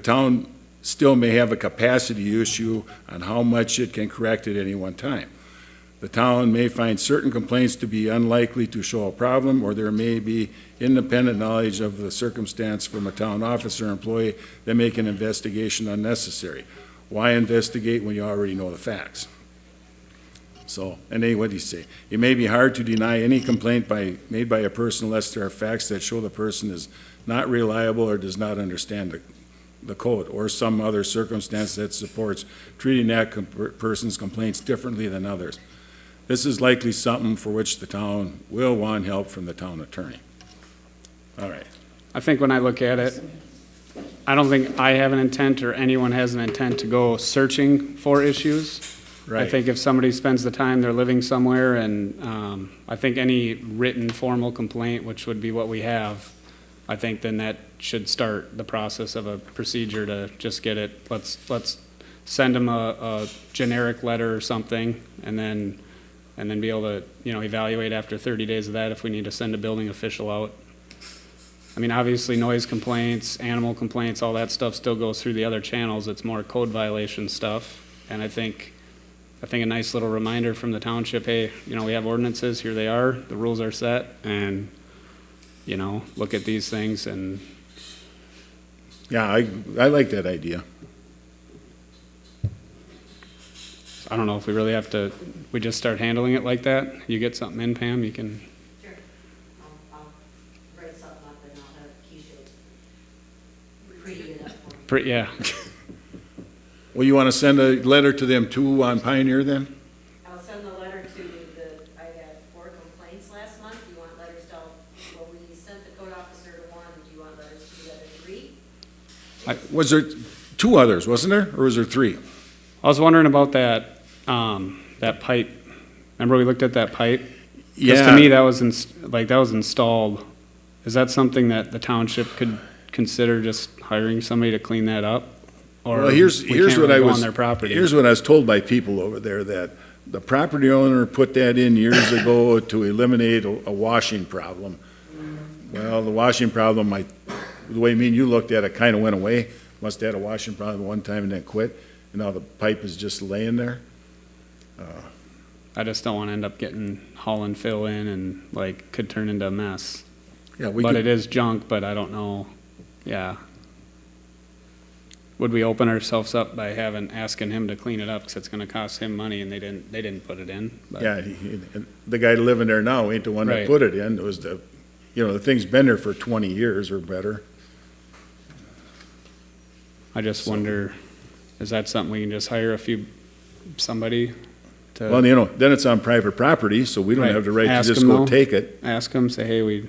Speaker 3: town still may have a capacity issue on how much it can correct at any one time. The town may find certain complaints to be unlikely to show a problem, or there may be independent knowledge of the circumstance from a town officer or employee that make an investigation unnecessary. Why investigate when you already know the facts? So, and then what do you say? It may be hard to deny any complaint made by a person unless there are facts that show the person is not reliable or does not understand the code, or some other circumstance that supports treating that person's complaints differently than others. This is likely something for which the town will want help from the town attorney. All right.
Speaker 2: I think when I look at it, I don't think I have an intent or anyone has an intent to go searching for issues.
Speaker 3: Right.
Speaker 2: I think if somebody spends the time, they're living somewhere, and I think any written formal complaint, which would be what we have, I think then that should start the process of a procedure to just get it, let's send them a generic letter or something, and then be able to, evaluate after 30 days of that if we need to send a building official out. I mean, obviously noise complaints, animal complaints, all that stuff still goes through the other channels. It's more code violation stuff, and I think a nice little reminder from the township, hey, we have ordinances, here they are, the rules are set, and, look at these things, and
Speaker 3: Yeah, I like that idea.
Speaker 2: I don't know if we really have to, we just start handling it like that. You get something in, Pam, you can,
Speaker 6: Sure. I'll write something up and I'll have Keisha pretty it up for me.
Speaker 2: yeah.
Speaker 3: Well, you want to send a letter to them too on Pioneer then?
Speaker 6: I'll send the letter to I had 4 complaints last month. Do you want letters to, well, we sent the code officer to 1. Do you want letters to the other 3?
Speaker 3: Was there 2 others, wasn't there? Or was there 3?
Speaker 2: I was wondering about that pipe. Remember we looked at that pipe? Because to me, that was installed. Is that something that the township could consider just hiring somebody to clean that up? Or
Speaker 3: Well, here's
Speaker 2: we can't
Speaker 3: what
Speaker 2: really
Speaker 3: I
Speaker 2: go
Speaker 3: was,
Speaker 2: on their property?
Speaker 3: here's what I was told by people over there, that the property owner put that in years ago to eliminate a washing problem. Well, the washing problem, the way me and you looked at it, kind of went away. Must have had a washing problem one time and then quit. now the pipe is just laying there.
Speaker 2: I just don't want to end up getting haul and fill in and like could turn into a mess.
Speaker 3: Yeah, we
Speaker 2: But
Speaker 3: could,
Speaker 2: it is junk, but I don't know, yeah. Would we open ourselves up by asking him to clean it up, because it's gonna cost him money and they didn't put it in? But
Speaker 3: yeah, the guy living there now ain't the one that
Speaker 2: Right.
Speaker 3: put it in. It was the, the thing's been there for 20 years or better.
Speaker 2: I just wonder, is that something we can just hire somebody to?
Speaker 3: Well, then it's on private property, so we don't
Speaker 2: Right.
Speaker 3: have the right to
Speaker 2: Ask
Speaker 3: just
Speaker 2: him
Speaker 3: go
Speaker 2: though.
Speaker 3: take it.
Speaker 2: Ask them, say, hey,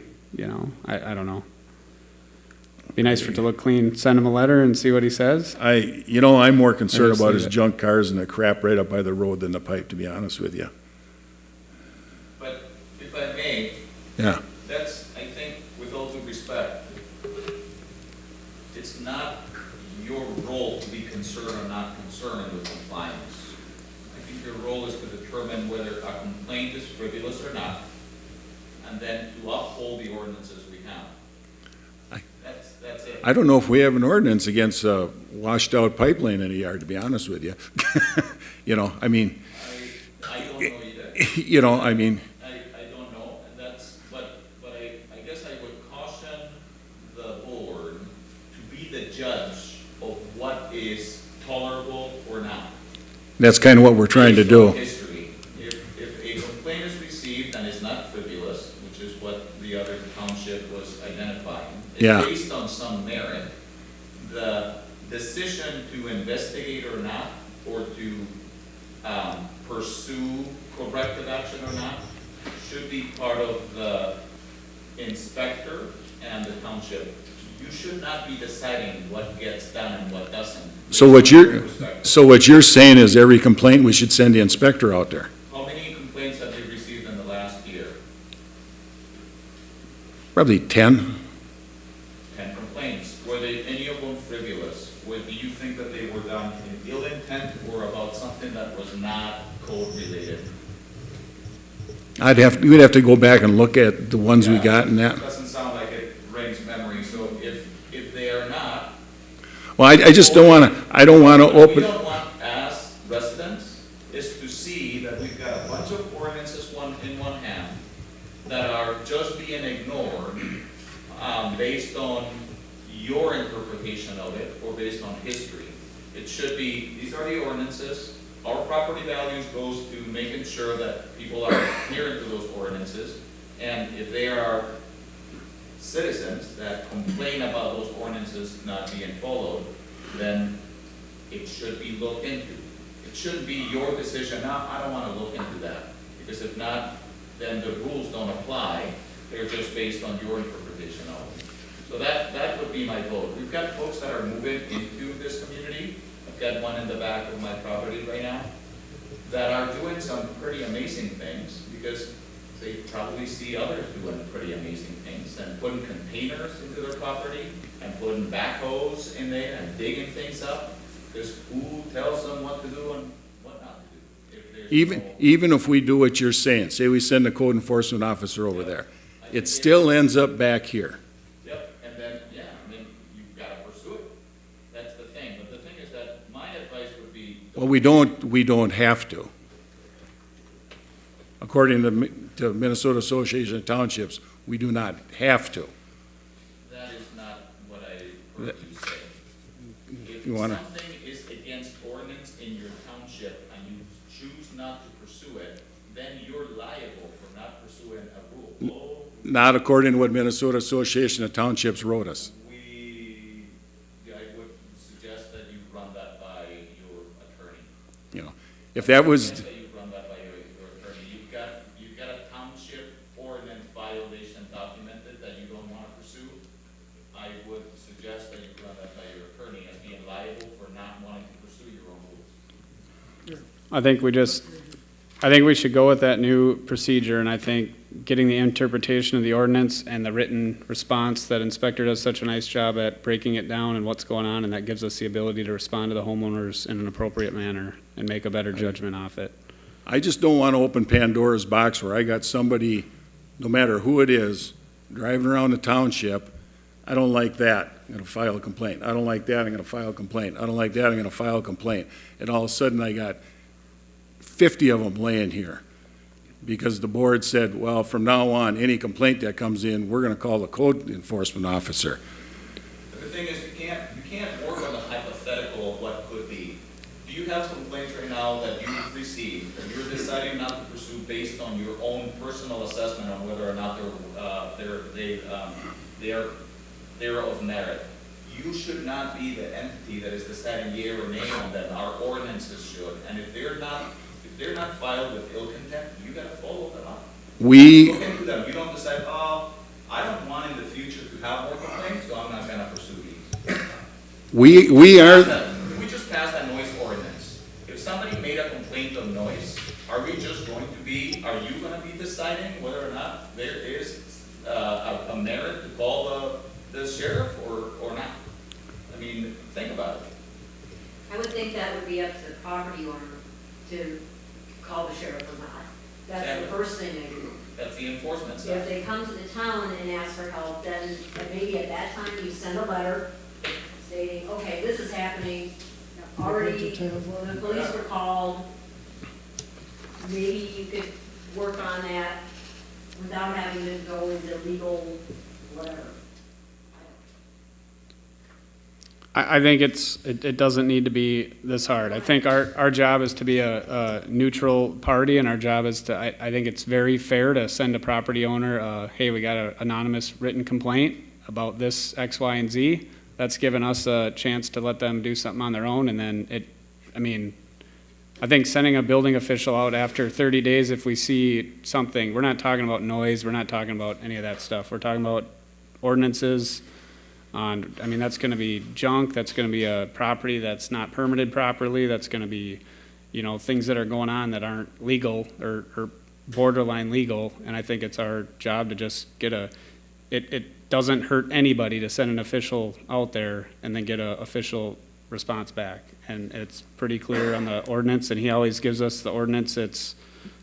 Speaker 2: I don't know. Be nice for it to look clean, send him a letter and see what he says.
Speaker 3: I'm more concerned
Speaker 2: just
Speaker 3: about
Speaker 2: leave
Speaker 3: his
Speaker 2: it.
Speaker 3: junk cars and the crap right up by the road than the pipe, to be honest with you.
Speaker 5: But if I may,
Speaker 3: Yeah.
Speaker 5: that's, I think, with all due respect, it's not your role to be concerned or not concerned with compliance. I think your role is to determine whether a complaint is frivolous or not, and then to uphold the ordinances we have. That's it.
Speaker 3: I don't know if we have an ordinance against washed out pipe laying in a yard, to be honest with you. I mean,
Speaker 5: I don't know either.
Speaker 3: I mean,
Speaker 5: I don't know, and but I guess I would caution the board to be the judge of what is tolerable or not.
Speaker 3: that's kind of what we're trying to
Speaker 5: Based on
Speaker 3: do.
Speaker 5: history. If a complaint is received and is not frivolous, which is what the other township was identifying,
Speaker 3: Yeah.
Speaker 5: it's based on some merit, the decision to investigate or not, or to pursue corrective action or not, should be part of the inspector and the township. You should not be deciding what gets done and what doesn't.
Speaker 3: So what you're saying is every complaint, we should send the inspector out there?
Speaker 5: How many complaints have you received in the last year?
Speaker 3: Probably 10.
Speaker 5: 10 complaints. Were they, any of them frivolous? Do you think that they were done in ill intent or about something that was not code related?
Speaker 3: We'd have to go back and look at the ones we
Speaker 5: Yeah,
Speaker 3: got and that.
Speaker 5: Doesn't sound like it rings memory, so if they are not.
Speaker 3: Well, I just don't want to,
Speaker 5: What we
Speaker 3: open,
Speaker 5: don't want as residents is to see that we've got a bunch of ordinances in one hand that are just being ignored, based on your interpretation of it or based on history. It should be, these are the ordinances, our property values goes to making sure that people are adhering to those ordinances, and if they are citizens that complain about those ordinances not being followed, then it should be looked into. It shouldn't be your decision, no, I don't want to look into that, because if not, then the rules don't apply, they're just based on your interpretation of it. So that would be my vote. We've got folks that are moving into this community, I've got one in the back of my property right now, that are doing some pretty amazing things, because they probably see others doing pretty amazing things, and putting containers into their property, and putting backhoes in there, and digging things up, because who tells them what to do and what not to do? If there's no-
Speaker 3: even if we do what you're saying, say we send a code enforcement officer over there, it still ends up back here.
Speaker 5: Yep, and then, yeah, I mean, you've got to pursue it. That's the thing, but the thing is that my advice would be.
Speaker 3: Well, we don't have to. According to Minnesota Association of Townships, we do not have to.
Speaker 5: That is not what I heard you say. If
Speaker 3: You wanna-
Speaker 5: something is against ordinance in your township and you choose not to pursue it, then you're liable for not pursuing a rule.
Speaker 3: Not according to what Minnesota Association of Townships wrote us.
Speaker 5: I would suggest that you run that by your attorney.
Speaker 3: If that was,
Speaker 5: That you run that by your attorney. You've got a township ordinance violation documented that you don't want to pursue. I would suggest that you run that by your attorney as being liable for not wanting to pursue your own rules.
Speaker 2: I think we should go with that new procedure, and I think getting the interpretation of the ordinance and the written response, that inspector does such a nice job at breaking it down and what's going on, and that gives us the ability to respond to the homeowners in an appropriate manner and make a better judgment off it.
Speaker 3: I just don't want to open Pandora's box where I got somebody, no matter who it is, driving around the township. I don't like that. I'm gonna file a complaint. I don't like that, I'm gonna file a complaint. I don't like that, I'm gonna file a complaint. And all of a sudden, I got 50 of them laying here. Because the board said, well, from now on, any complaint that comes in, we're gonna call the code enforcement officer.
Speaker 5: But the thing is, you can't work on the hypothetical of what could be. Do you have complaints right now that you've received, that you're deciding not to pursue based on your own personal assessment on whether or not they're of merit? You should not be the entity that is deciding yea or nay on them. Our ordinances should, and if they're not filed with ill content, you gotta follow them up.
Speaker 3: We,
Speaker 5: Look into them. You don't decide, oh, I don't want in the future to have more complaints, so I'm not gonna pursue these.
Speaker 3: we are,
Speaker 5: We just passed that noise ordinance. If somebody made a complaint of noise, are you gonna be deciding whether or not there is a merit to call the sheriff or not? I mean, think about it.
Speaker 6: I would think that would be up to the property owner to call the sheriff or not. That's the first thing they do.
Speaker 5: That's the enforcement
Speaker 6: If
Speaker 5: side.
Speaker 6: they come to the town and ask for help, then maybe at that time you send a letter stating, okay, this is happening, already, the police were called. Maybe you could work on that without having to go into legal, whatever.
Speaker 2: I think it doesn't need to be this hard. I think our job is to be a neutral party, and our job is to, I think it's very fair to send a property owner, hey, we got an anonymous written complaint about this X, Y, and Z. That's given us a chance to let them do something on their own, and then I think sending a building official out after 30 days if we see something, we're not talking about noise, we're not talking about any of that stuff. We're talking about ordinances. That's gonna be junk, that's gonna be a property that's not permitted properly, that's gonna be, things that are going on that aren't legal or borderline legal, and I think it's our job to just get it doesn't hurt anybody to send an official out there and then get a official response back. And it's pretty clear on the ordinance, and he always gives us the ordinance that's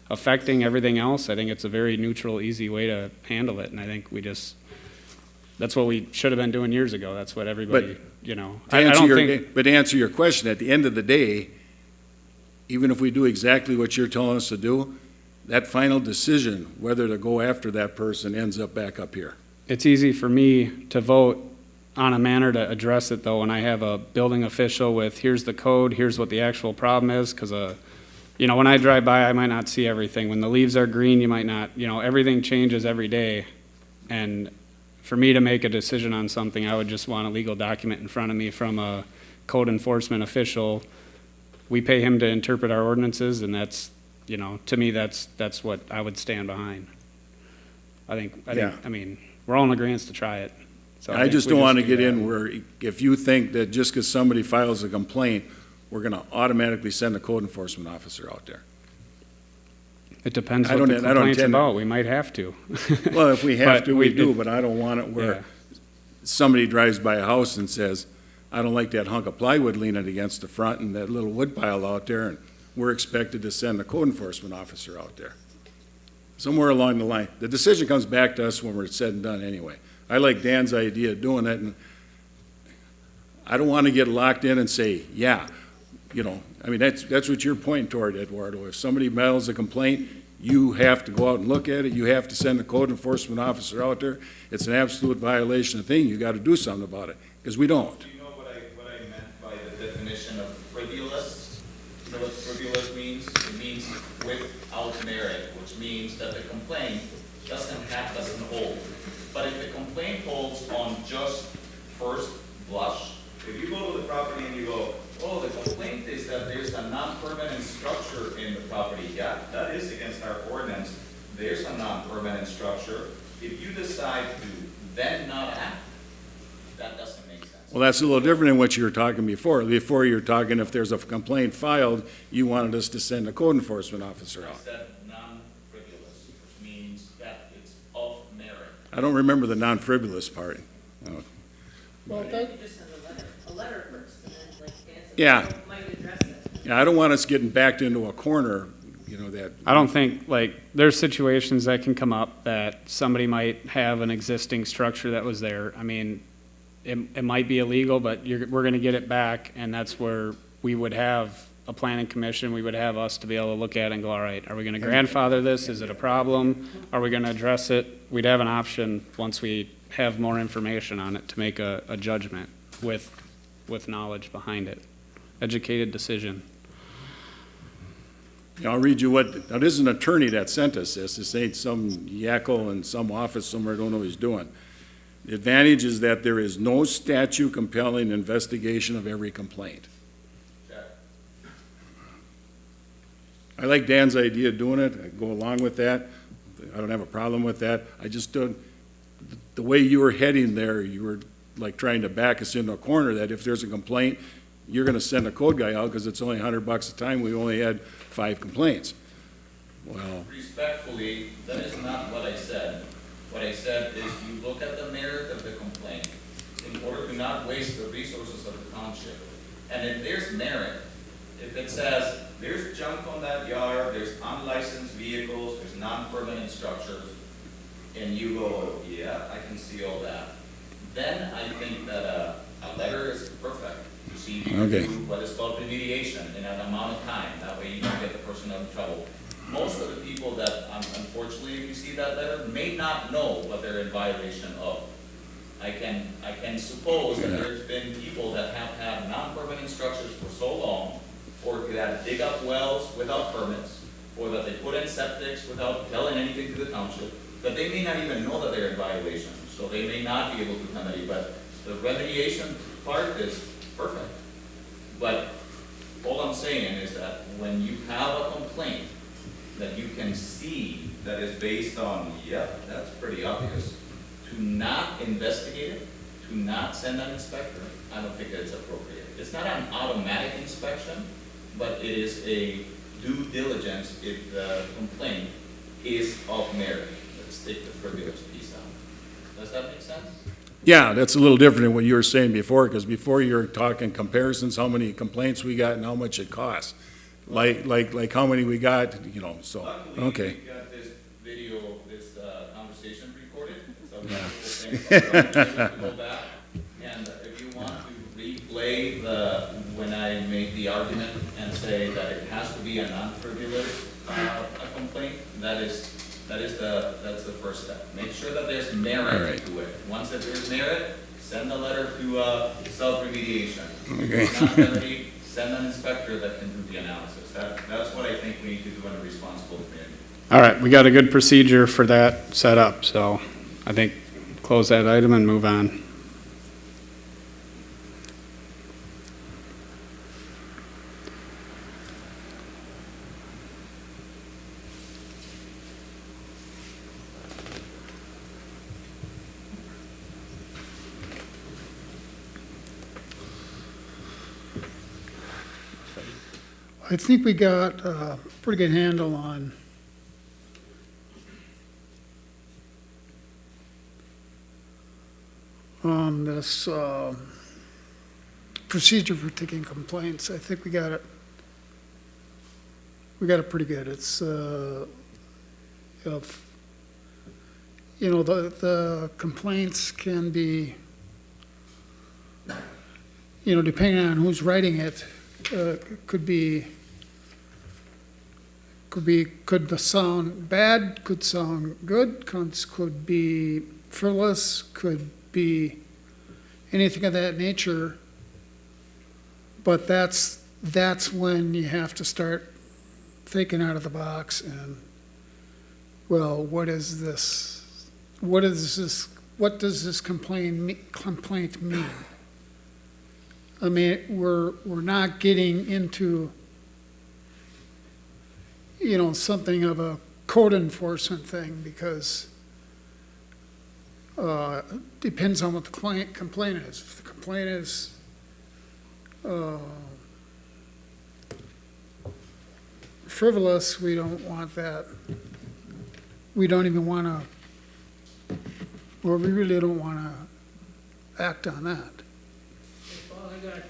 Speaker 2: affecting everything else. I think it's a very neutral, easy way to handle it, and I think that's what we should have been doing years ago. That's what everybody,
Speaker 3: to answer your question, at the end of the day, even if we do exactly what you're telling us to do, that final decision, whether to go after that person, ends up back up here.
Speaker 2: It's easy for me to vote on a manner to address it, though, when I have a building official with, here's the code, here's what the actual problem is, because, when I drive by, I might not see everything. When the leaves are green, you might not, everything changes every day, and for me to make a decision on something, I would just want a legal document in front of me from a code enforcement official. We pay him to interpret our ordinances, and that's, to me, that's what I would stand behind. We're all in agreement to try it. So
Speaker 3: I just don't want to get
Speaker 2: that.
Speaker 3: in where, if you think that just because somebody files a complaint, we're going to automatically send a code enforcement officer out there.
Speaker 2: It depends what the complaint's about. We might have to.
Speaker 3: Well, if we have
Speaker 2: But
Speaker 3: to,
Speaker 2: we
Speaker 3: we do,
Speaker 2: did-
Speaker 3: but I don't want it where
Speaker 2: Yeah.
Speaker 3: somebody drives by a house and says, I don't like that hunk of plywood leaning against the front and that little wood pile out there, and we're expected to send a code enforcement officer out there. Somewhere along the line. The decision comes back to us when we're said and done anyway. I like Dan's idea of doing it, and I don't want to get locked in and say, yeah, that's what you're pointing toward, Eduardo. If somebody mails a complaint, you have to go out and look at it, you have to send a code enforcement officer out there. It's an absolute violation of the thing, you got to do something about it, because we don't.
Speaker 5: Do you know what I meant by the definition of frivolous? You know what frivolous means? It means without merit, which means that the complaint doesn't hold. But if the complaint holds on just first blush, if you go to the property and you go, oh, the complaint is that there's a non-permanent structure in the property. Yeah, that is against our ordinance. There's a non-permanent structure. If you decide to then not act, that doesn't make sense.
Speaker 3: Well, that's a little different than what you were talking before. Before you were talking if there's a complaint filed, you wanted us to send a code enforcement officer
Speaker 5: I
Speaker 3: out.
Speaker 5: said non-frivolous, which means that it's of merit.
Speaker 3: I don't remember the non-frivolous part. Oh.
Speaker 1: Well,
Speaker 6: You just send a letter first, and then answer.
Speaker 3: Yeah.
Speaker 6: Might address it.
Speaker 3: Yeah, I don't want us getting backed into a corner, that.
Speaker 2: I don't think, there's situations that can come up that somebody might have an existing structure that was there. it might be illegal, but we're gonna get it back, and that's where we would have a planning commission, we would have us to be able to look at it and go, all right, are we gonna grandfather this? Is it a problem? Are we gonna address it? We'd have an option, once we have more information on it, to make a judgment with knowledge behind it. Educated decision.
Speaker 3: Yeah, I'll read you what, now this is an attorney that sent us this. This ain't some yakko in some office somewhere, don't know what he's doing. The advantage is that there is no statute compelling investigation of every complaint. I like Dan's idea of doing it. I go along with that. I don't have a problem with that. I just don't, the way you were heading there, you were like trying to back us into a corner that if there's a complaint, you're gonna send a code guy out because it's only $100 a time. We only had 5 complaints. Well,
Speaker 5: Respectfully, that is not what I said. What I said is you look at the merit of the complaint in order to not waste the resources of the township. And if there's merit, if it says there's junk on that yard, there's unlicensed vehicles, there's non-permanent structures, and you go, yeah, I can see all that, then I think that a letter is perfect. You see, you
Speaker 3: Okay.
Speaker 5: do what is called remediation in an amount of time. That way you don't get the person in trouble. Most of the people that, unfortunately, if you see that letter, may not know what they're in violation of. I can suppose that there's been people that have had non-permanent structures for so long, or that dig up wells without permits, or that they put in septics without telling anything to the township, that they may not even know that they're in violation, so they may not be able to remedy, but the remediation part is perfect. But all I'm saying is that when you have a complaint that you can see that is based on, yep, that's pretty obvious, to not investigate it, to not send an inspector, I don't think that it's appropriate. It's not an automatic inspection, but it is a due diligence if the complaint is of merit. Let's take the frivolous piece out. Does that make sense?
Speaker 3: yeah, that's a little different than what you were saying before, because before you were talking comparisons, how many complaints we got and how much it costs. Like how many we got, you know, so,
Speaker 5: Luckily,
Speaker 3: okay.
Speaker 5: we got this video, this conversation recorded, so we
Speaker 3: Yeah.
Speaker 5: have to go back. And if you want to replay when I made the argument and say that it has to be a non-frivolous a complaint, that's the first step. Make sure that there's
Speaker 3: All
Speaker 5: merit
Speaker 3: right.
Speaker 5: to it. Once that there's merit, send a letter to self-remediation.
Speaker 3: Okay.
Speaker 5: If it's not remedy, send an inspector that can do the analysis. That's what I think we need to do in a responsible community.
Speaker 2: All right, we got a good procedure for that set up, so I think close that item and move on.
Speaker 1: I think we got a pretty good handle on this procedure for taking complaints. I think we got it pretty good. It's, you know, the complaints can be, you know, depending on who's writing it, could sound bad, could sound good, could be frivolous, could be anything of that nature. But that's when you have to start thinking out of the box and, well, what does this complaint mean? I mean, we're not getting into, you know, something of a code enforcement thing, because depends on what the complaint is. If the complaint is frivolous, we don't want that. We don't even want to, well, we really don't want to act on that.
Speaker 7: Well, I got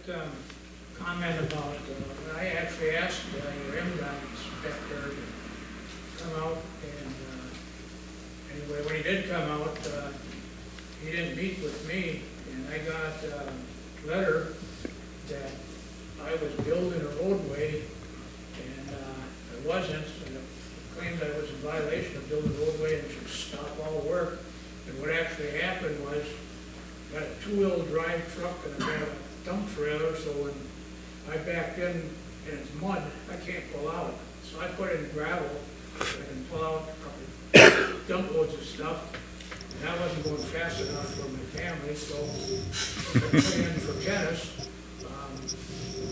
Speaker 7: comment about, I actually asked your MDOT inspector to come out, and anyway, when he did come out, he didn't meet with me, and I got a letter that I was building a roadway, and I wasn't, and it claimed I was in violation of building a roadway and should stop all work. And what actually happened was, I got a two-wheel drive truck and I got a dump trailer, so when I backed in and it's mud, I can't pull out. So I put in gravel, I can pull out a couple dump loads of stuff. And that wasn't going fast enough for my family, so I put in for Janice,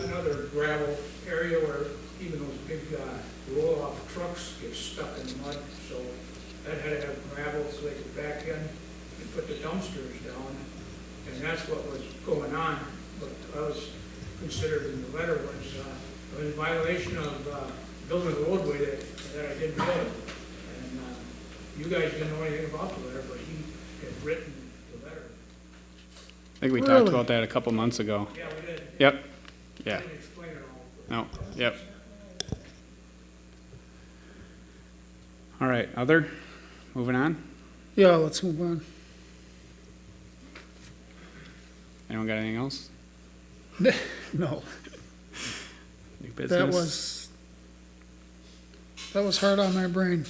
Speaker 7: another gravel area where even those big roll-off trucks get stuck in the mud. So that had to have gravel so they could back in and put the dumpsters down. And that's what was going on. But I was considered in the letter was I was in violation of building a roadway that I didn't build. And you guys didn't know anything about the letter, but he had written the letter.
Speaker 2: I think we talked
Speaker 1: Really?
Speaker 2: about that a couple months ago.
Speaker 7: Yeah, we did.
Speaker 2: Yep,
Speaker 7: I
Speaker 2: yeah,
Speaker 7: didn't explain it all.
Speaker 2: no, yep. All right, other, moving on.
Speaker 1: Yeah, let's move on.
Speaker 2: Anyone got anything else?
Speaker 1: No,
Speaker 2: New business?
Speaker 1: that was hard on my brain.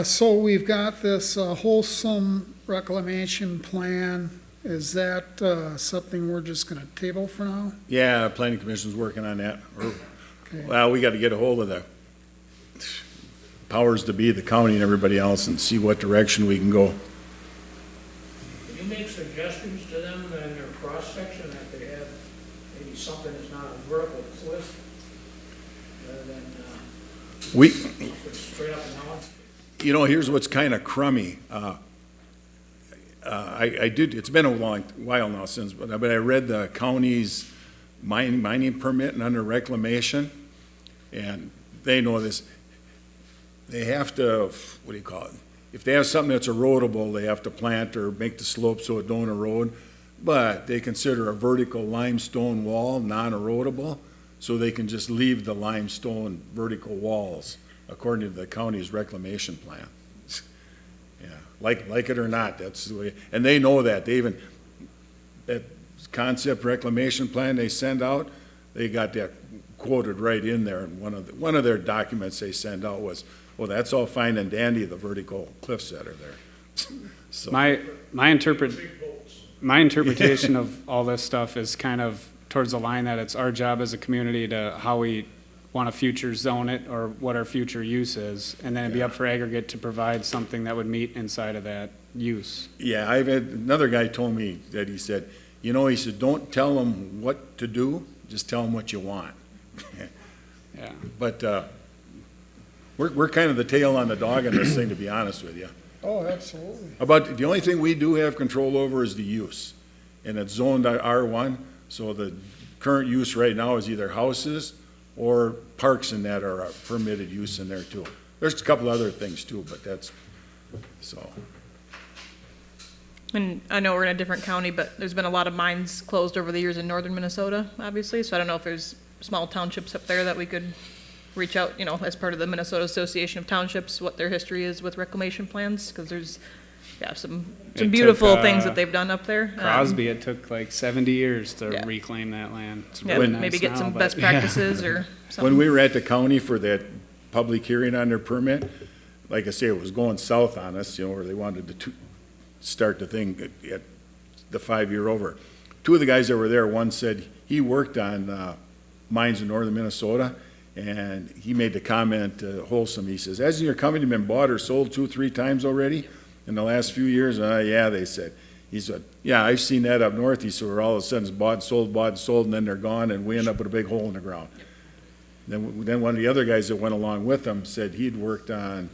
Speaker 1: So we've got this Holcim reclamation plan. Is that something we're just gonna table for now?
Speaker 3: Yeah, planning commission's working on that.
Speaker 1: Okay.
Speaker 3: Well, we gotta get a hold of the powers to be, the county and everybody else, and see what direction we can go.
Speaker 7: Can you make suggestions to them in their cross-section that they have maybe something that's not a vertical cliff rather than
Speaker 3: We,
Speaker 7: something straight up and down?
Speaker 3: you know, here's what's kind of crummy. I did, it's been a long while now since, but I read the county's mining permit and under reclamation, and they know this. They have to, what do you call it? If they have something that's erodible, they have to plant or make the slope so it don't erode. But they consider a vertical limestone wall non-erodable, so they can just leave the limestone vertical walls according to the county's reclamation plan. Yeah, like it or not, that's the way, and they know that. They even, that concept reclamation plan they send out, they got that quoted right in there. And one of their documents they send out was, well, that's all fine and dandy, the vertical cliffs that are there. So,
Speaker 2: My
Speaker 7: Big bolts.
Speaker 2: my interpretation of all this stuff is kind of towards the line that it's our job as a community to how we want to future zone it or what our future use is, and then it'd be up for aggregate to provide something that would meet inside of that use.
Speaker 3: yeah, I've had, another guy told me that he said, you know, he said, don't tell them what to do, just tell them what you want.
Speaker 2: Yeah.
Speaker 3: But, we're kind of the tail on the dog on this thing, to be honest with you.
Speaker 1: Oh, absolutely.
Speaker 3: About, the only thing we do have control over is the use. And it's zoned R1, so the current use right now is either houses or parks in that are a permitted use in there too. There's a couple other things too, but that's, so.
Speaker 4: And I know we're in a different county, but there's been a lot of mines closed over the years in northern Minnesota, obviously, so I don't know if there's small townships up there that we could reach out, you know, as part of the Minnesota Association of Townships, what their history is with reclamation plans, because there's, yeah, some
Speaker 2: It
Speaker 4: beautiful
Speaker 2: took,
Speaker 4: things that they've done up there.
Speaker 2: Crosby, it took like 70 years to
Speaker 4: Yeah.
Speaker 2: reclaim that land. It's
Speaker 4: Yeah,
Speaker 2: really nice
Speaker 4: maybe get
Speaker 2: now,
Speaker 4: some
Speaker 2: but-
Speaker 4: best practices or
Speaker 3: When
Speaker 4: something.
Speaker 3: we were at the county for that public hearing on their permit, like I say, it was going south on us, you know, where they wanted to start the thing at the 5-year over. Two of the guys that were there, one said he worked on mines in northern Minnesota, and he made the comment to Holcim, he says, hasn't your company been bought or sold 2-3 times already in the last few years? Yeah, they said. He said, yeah, I've seen that up north. He said, where all of a sudden it's bought and sold, and then they're gone, and we end up with a big hole in the ground. Then one of the other guys that went along with him said he'd worked on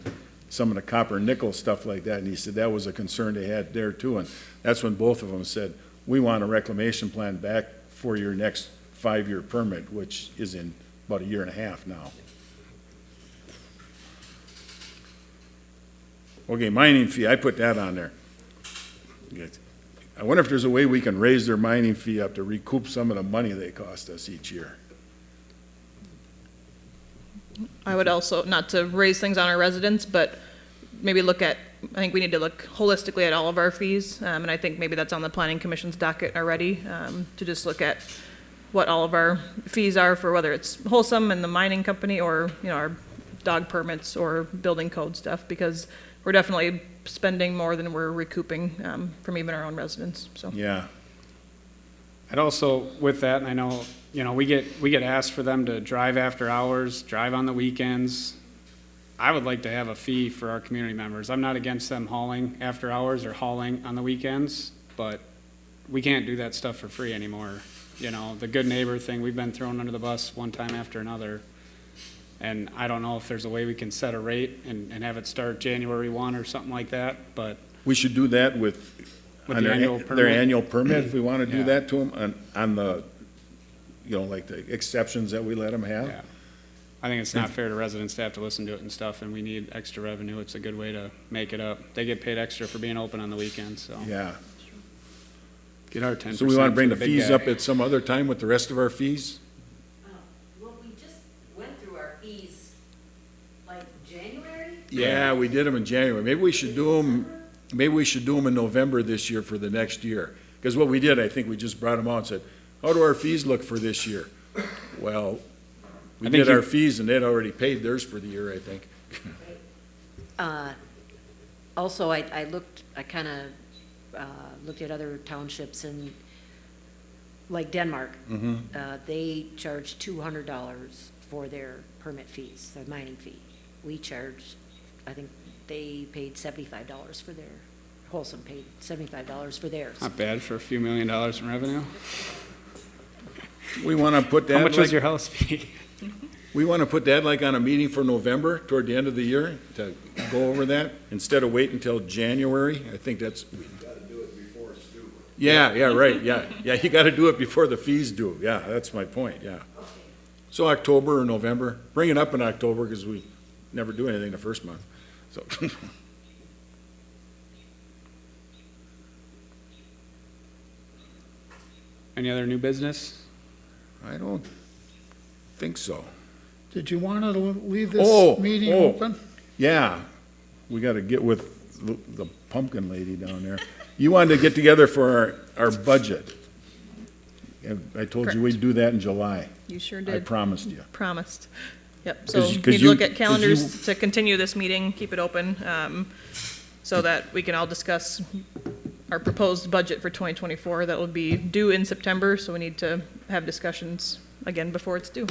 Speaker 3: some of the copper nickel stuff like that, and he said that was a concern they had there too. And that's when both of them said, we want a reclamation plan back for your next 5-year permit, which is in about a year and a half now. Okay, mining fee, I put that on there. Good. I wonder if there's a way we can raise their mining fee up to recoup some of the money they cost us each year.
Speaker 4: I would also, not to raise things on our residents, but maybe I think we need to look holistically at all of our fees, and I think maybe that's on the planning commission's docket already, to just look at what all of our fees are for whether it's Holcim and the mining company or, our dog permits or building code stuff, because we're definitely spending more than we're recouping, from even our own residents, so.
Speaker 3: Yeah.
Speaker 2: I'd also, with that, and I know, we get asked for them to drive after hours, drive on the weekends. I would like to have a fee for our community members. I'm not against them hauling after hours or hauling on the weekends, but we can't do that stuff for free anymore. The good neighbor thing, we've been thrown under the bus one time after another. And I don't know if there's a way we can set a rate and have it start January 1 or something like that, but
Speaker 3: We should do that with
Speaker 2: With
Speaker 3: on
Speaker 2: the
Speaker 3: their
Speaker 2: annual
Speaker 3: their
Speaker 2: permit?
Speaker 3: annual permit, if we want to do
Speaker 2: Yeah.
Speaker 3: that to them, on the, like the exceptions that we let them have.
Speaker 2: yeah. I think it's not fair to residents to have to listen to it and stuff, and we need extra revenue. It's a good way to make it up. They get paid extra for being open on the weekends, so.
Speaker 3: Yeah.
Speaker 2: Get our 10%.
Speaker 3: So we want to bring the
Speaker 2: for big
Speaker 3: fees
Speaker 2: guy.
Speaker 3: up at some other time with the rest of our fees?
Speaker 6: Well, we just went through our fees, like, January?
Speaker 3: Yeah, we did them in January. Maybe we should do them in November this year for the next year. Because what we did, I think we just brought them out and said, how do our fees look for this year? Well, we
Speaker 2: I think
Speaker 3: did our
Speaker 2: you-
Speaker 3: fees and they'd already paid theirs for the year, I think.
Speaker 9: Also, I kind of looked at other townships and, like Denmark, they charge $200 for their permit fees, their mining fee. We charged, I think they paid $75 for their, Holcim paid $75 for theirs.
Speaker 2: Not bad for a few $1 million in revenue.
Speaker 3: We want to put that.
Speaker 2: How much was
Speaker 3: like-
Speaker 2: your house fee?
Speaker 3: We want to put that like on a meeting for November, toward the end of the year, to go over that, instead of waiting until January. I think that's,
Speaker 8: You gotta do it before it's due.
Speaker 3: yeah, right, yeah. Yeah, you got to do it before the fees due. Yeah, that's my point, yeah. So October or November, bring it up in October, because we never do anything the first month, so.
Speaker 2: Any other new business?
Speaker 3: I don't think so.
Speaker 1: Did you want to leave
Speaker 3: Oh,
Speaker 1: this meeting
Speaker 3: oh.
Speaker 1: open?
Speaker 3: Yeah, we got to get with the pumpkin lady down there. You wanted to get together for our budget. I told you we'd do that in July.
Speaker 4: You sure
Speaker 3: I
Speaker 4: did.
Speaker 3: promised you.
Speaker 4: Promised. Yep, so
Speaker 3: 'Cause
Speaker 4: need to
Speaker 3: you-
Speaker 4: look at
Speaker 3: 'cause
Speaker 4: calendars
Speaker 3: you-
Speaker 4: to continue this meeting, keep it open, so that we can all discuss our proposed budget for 2024. That will be due in September, so we need to have discussions again before it's due.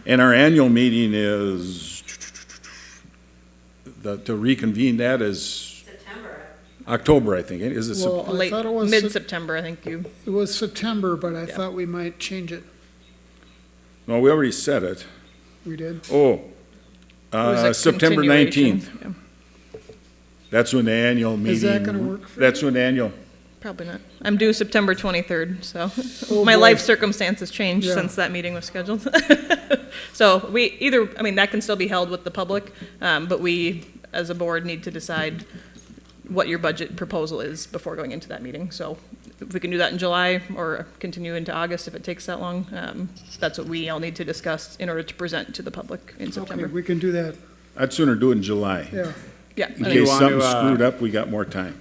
Speaker 3: And our annual meeting is, to reconvene that is
Speaker 6: September.
Speaker 3: October, I think. Is it?
Speaker 1: Well, I
Speaker 4: Late,
Speaker 1: thought it was,
Speaker 4: mid-September, I think you,
Speaker 1: it was September, but I
Speaker 4: Yeah.
Speaker 1: thought we might change it.
Speaker 3: No, we already said it.
Speaker 1: We did?
Speaker 3: Oh,
Speaker 4: it was a
Speaker 3: September
Speaker 4: continuation.
Speaker 3: 19th.
Speaker 4: Yeah,
Speaker 3: That's when the annual meeting.
Speaker 1: Is that gonna work for
Speaker 3: That's when the annual,
Speaker 4: probably not. I'm due September 23rd, so
Speaker 1: Oh,
Speaker 4: my
Speaker 1: boy.
Speaker 4: life circumstances changed
Speaker 1: Yeah.
Speaker 4: since that meeting was scheduled. So that can still be held with the public, but we, as a board, need to decide what your budget proposal is before going into that meeting. So if we can do that in July or continue into August if it takes that long, that's what we all need to discuss in order to present to the public in
Speaker 1: Okay,
Speaker 4: September.
Speaker 1: we can do that,
Speaker 3: I'd sooner do it in July.
Speaker 1: yeah.
Speaker 4: Yeah, I
Speaker 3: In
Speaker 4: think-
Speaker 3: case
Speaker 2: want
Speaker 3: something
Speaker 2: to,
Speaker 3: screwed up, we got more time.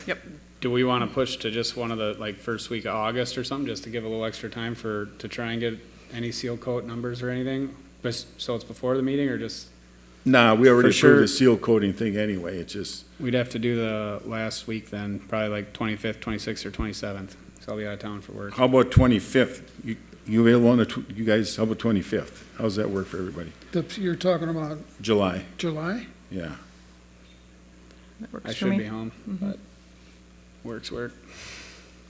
Speaker 2: Do we want to push to just one of the, first week of August or something, just to give a little extra time to try and get any seal coat numbers or anything? So it's before the meeting, or just,
Speaker 3: Nah, we already
Speaker 2: For sure.
Speaker 3: approved the seal coating thing anyway. It's just,
Speaker 2: we'd have to do the last week then, probably 25th, 26th, or 27th. So I'll be out of town for work.
Speaker 3: how about 25th? You available on you guys, how about 25th? How's that work for everybody?
Speaker 1: You're talking about
Speaker 3: July,
Speaker 1: July?
Speaker 3: yeah.
Speaker 4: that works
Speaker 2: I
Speaker 4: for
Speaker 2: should be
Speaker 4: me.
Speaker 2: home, but work.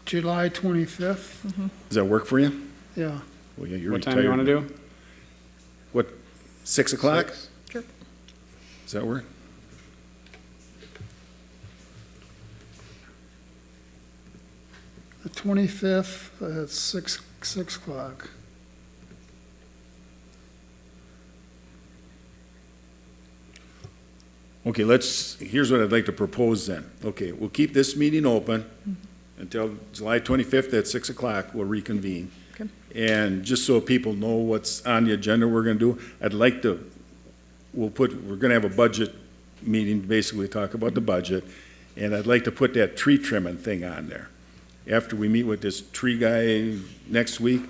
Speaker 1: July 25th?
Speaker 3: Does that work for you?
Speaker 1: Yeah.
Speaker 3: Well, yeah, you're
Speaker 2: What time do you want
Speaker 3: retired.
Speaker 2: to do?
Speaker 3: What, 6 o'clock?
Speaker 2: 6?
Speaker 4: Sure.
Speaker 3: Does that work?
Speaker 1: The 25th at 6 o'clock.
Speaker 3: Okay, here's what I'd like to propose then. Okay, we'll keep this meeting open until July 25th at 6 o'clock, we'll reconvene.
Speaker 4: Okay.
Speaker 3: And just so people know what's on the agenda we're gonna do, we're gonna have a budget meeting, basically talk about the budget, and I'd like to put that tree trimming thing on there. After we meet with this tree guy next week,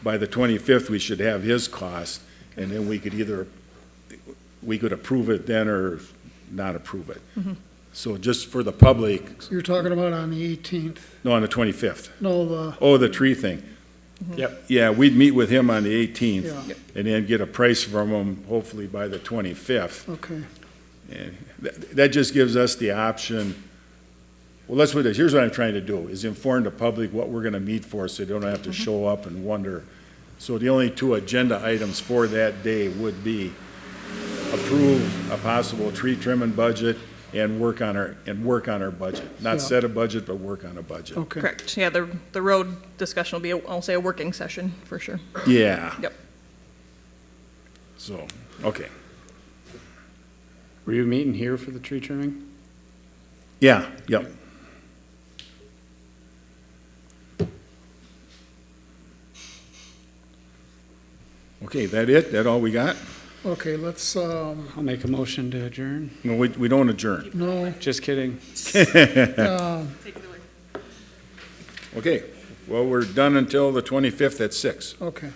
Speaker 3: by the 25th, we should have his cost, and then we could approve it then or not approve it. So just for the public,
Speaker 1: You're talking about on the 18th.
Speaker 3: no, on the 25th.
Speaker 1: No,
Speaker 3: Oh, the tree thing.
Speaker 2: Yep.
Speaker 3: Yeah, we'd meet with him on the 18th,
Speaker 1: yeah,
Speaker 3: and then get a price from him, hopefully by the 25th.
Speaker 1: okay.
Speaker 3: And that just gives us the option, well, let's do this, here's what I'm trying to do, is inform the public what we're gonna meet for, so they don't have to show up and wonder. So the only two agenda items for that day would be approve a possible tree trimming budget and work on our budget.
Speaker 1: Yeah.
Speaker 3: Not set a budget, but work on a budget.
Speaker 1: Okay.
Speaker 4: Correct, yeah, the road discussion will be, I'll say, a working session, for sure.
Speaker 3: Yeah.
Speaker 4: Yep.
Speaker 3: So, okay.
Speaker 2: Were you meeting here for the tree trimming?
Speaker 3: Yeah, yep. Okay, that it? That all we got?
Speaker 1: Okay, let's,
Speaker 2: I'll make a motion to adjourn.
Speaker 3: No, we don't adjourn.
Speaker 1: no,
Speaker 2: Just kidding.
Speaker 3: Okay, well, we're done until the 25th at 6.
Speaker 1: okay.